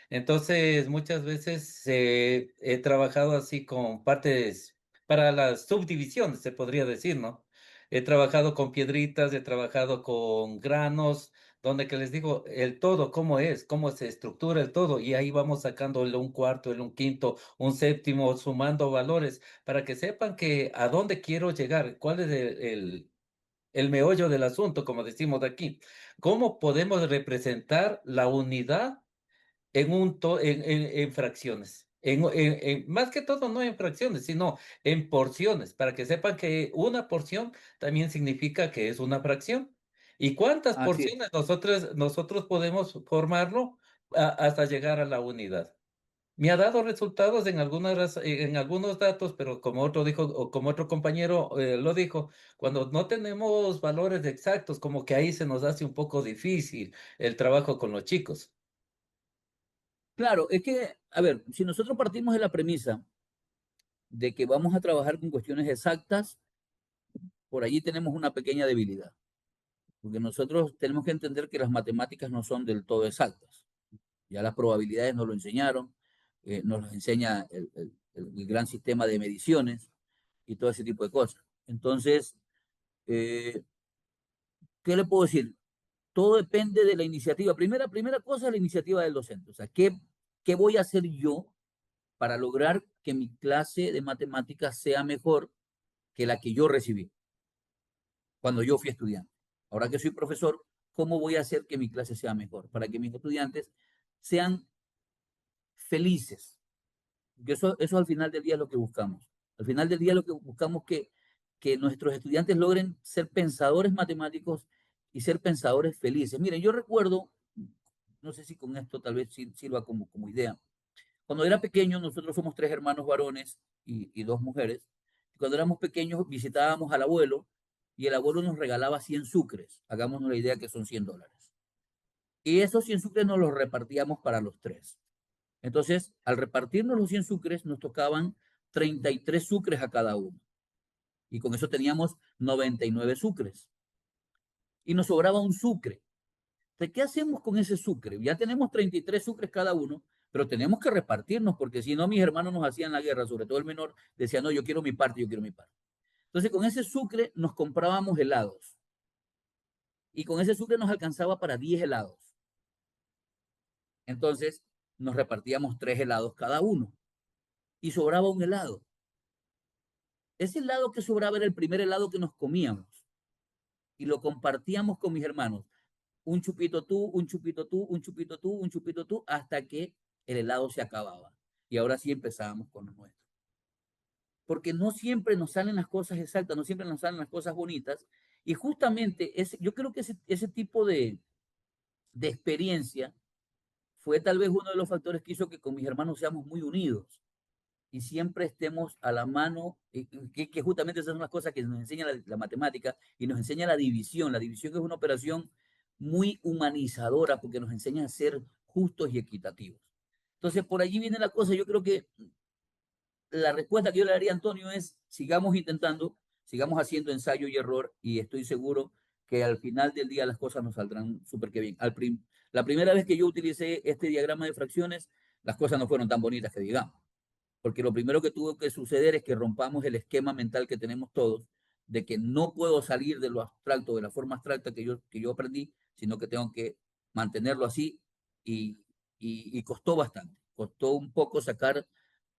Entonces, muchas veces he trabajado así con partes para las subdivisiones, se podría decir, ¿no? He trabajado con piedritas, he trabajado con granos, donde que les digo el todo, cómo se estructura el todo, y ahí vamos sacando el un cuarto, el un quinto, un séptimo, sumando valores, para que sepan que a dónde quiero llegar, cuál es el meollo del asunto, como decimos aquí. ¿Cómo podemos representar la unidad en fracciones? Más que todo, no en fracciones, sino en porciones, para que sepan que una porción también significa que es una fracción. ¿Y cuántas Así es. porciones nosotros podemos formarlo hasta llegar a la unidad? Me ha dado resultados en algunos datos, pero como otro dijo, o como otro compañero lo dijo, cuando no tenemos valores exactos, como que ahí se nos hace un poco difícil el trabajo con los chicos. Claro, es que, a ver, si nosotros partimos de la premisa de que vamos a trabajar con cuestiones exactas, por allí tenemos una pequeña debilidad, porque nosotros tenemos que entender que las matemáticas no son del todo exactas. Ya las probabilidades nos lo enseñaron, nos lo enseña el gran sistema de mediciones y todo ese tipo de cosas. Entonces, eh, ¿qué le puedo decir? Todo depende de la iniciativa. Primera cosa, la iniciativa del docente. O sea, ¿qué voy a hacer yo para lograr que mi clase de matemáticas sea mejor que la que yo recibí cuando yo fui estudiante? Ahora que soy profesor, ¿cómo voy a hacer que mi clase sea mejor? Para que mis estudiantes sean felices. Porque eso al final del día es lo que buscamos. Al final del día lo que buscamos es que nuestros estudiantes logren ser pensadores matemáticos y ser pensadores felices. Miren, yo recuerdo, no sé si con esto tal vez sirva como idea, Cuando era pequeño, nosotros somos 3 hermanos varones y 2 mujeres. Cuando éramos pequeños visitábamos al abuelo y el abuelo nos regalaba 100 sucres. Hagámonos la idea que son $100. Y esos 100 sucres nos los repartíamos para los 3. Entonces, al repartirnos los 100 sucres, nos tocaban 33 sucres a cada uno. Y con eso teníamos 99 sucres. Y nos sobraba un sucre. Entonces, ¿qué hacemos con ese sucre? Ya tenemos 33 sucres cada uno, pero tenemos que repartirnos, porque si no, mis hermanos nos hacían la guerra, sobre todo el menor, decía, no, yo quiero mi parte, yo quiero mi parte. Entonces, con ese sucre nos comprábamos helados. Y con ese sucre nos alcanzaba para 10 helados. Entonces, nos repartíamos 3 helados cada uno. Y sobraba un helado. Ese helado que sobraba era el primer helado que nos comíamos. Y lo compartíamos con mis hermanos. Un chupito tú, un chupito tú, un chupito tú, un chupito tú, hasta que el helado se acababa. Y ahora sí empezábamos con lo nuestro. Porque no siempre nos salen las cosas exactas, no siempre nos salen las cosas bonitas. Y justamente yo creo que ese tipo de experiencia fue tal vez uno de los factores que hizo que con mis hermanos seamos muy unidos y siempre estemos a la mano, que justamente esas son las cosas que nos enseña la matemática y nos enseña la división. La división es una operación muy humanizadora porque nos enseña a ser justos y equitativos. Entonces, por allí viene la cosa. Yo creo que la respuesta que yo le daría a Antonio es, sigamos intentando, sigamos haciendo ensayo y error y estoy seguro que al final del día las cosas nos saldrán súper que bien. La primera vez que yo utilicé este diagrama de fracciones, las cosas no fueron tan bonitas que digamos, porque lo primero que tuvo que suceder es que rompamos el esquema mental que tenemos todos, de que no puedo salir de lo abstracto, de la forma abstracta que yo aprendí, sino que tengo que mantenerlo así y costó bastante. Costó un poco sacar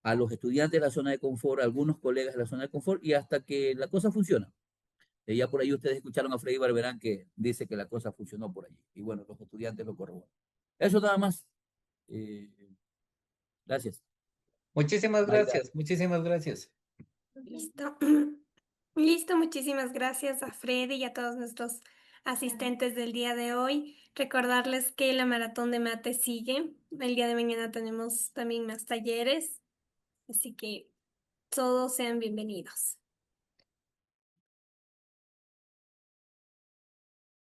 a los estudiantes de la zona de confort, a algunos colegas de la zona de confort, y hasta que la cosa funciona. Ya por ahí ustedes escucharon a Freddy Barberán que dice que la cosa funcionó por allí. Y bueno, los estudiantes lo corroboran. Eso nada más. Gracias. Muchísimas Mayra. gracias, muchísimas gracias. Listo. Listo, muchísimas gracias a Freddy y a todos nuestros asistentes del día de hoy. Recordarles que la maratón de mate sigue. El día de mañana tenemos también más talleres, así que todos sean bienvenidos.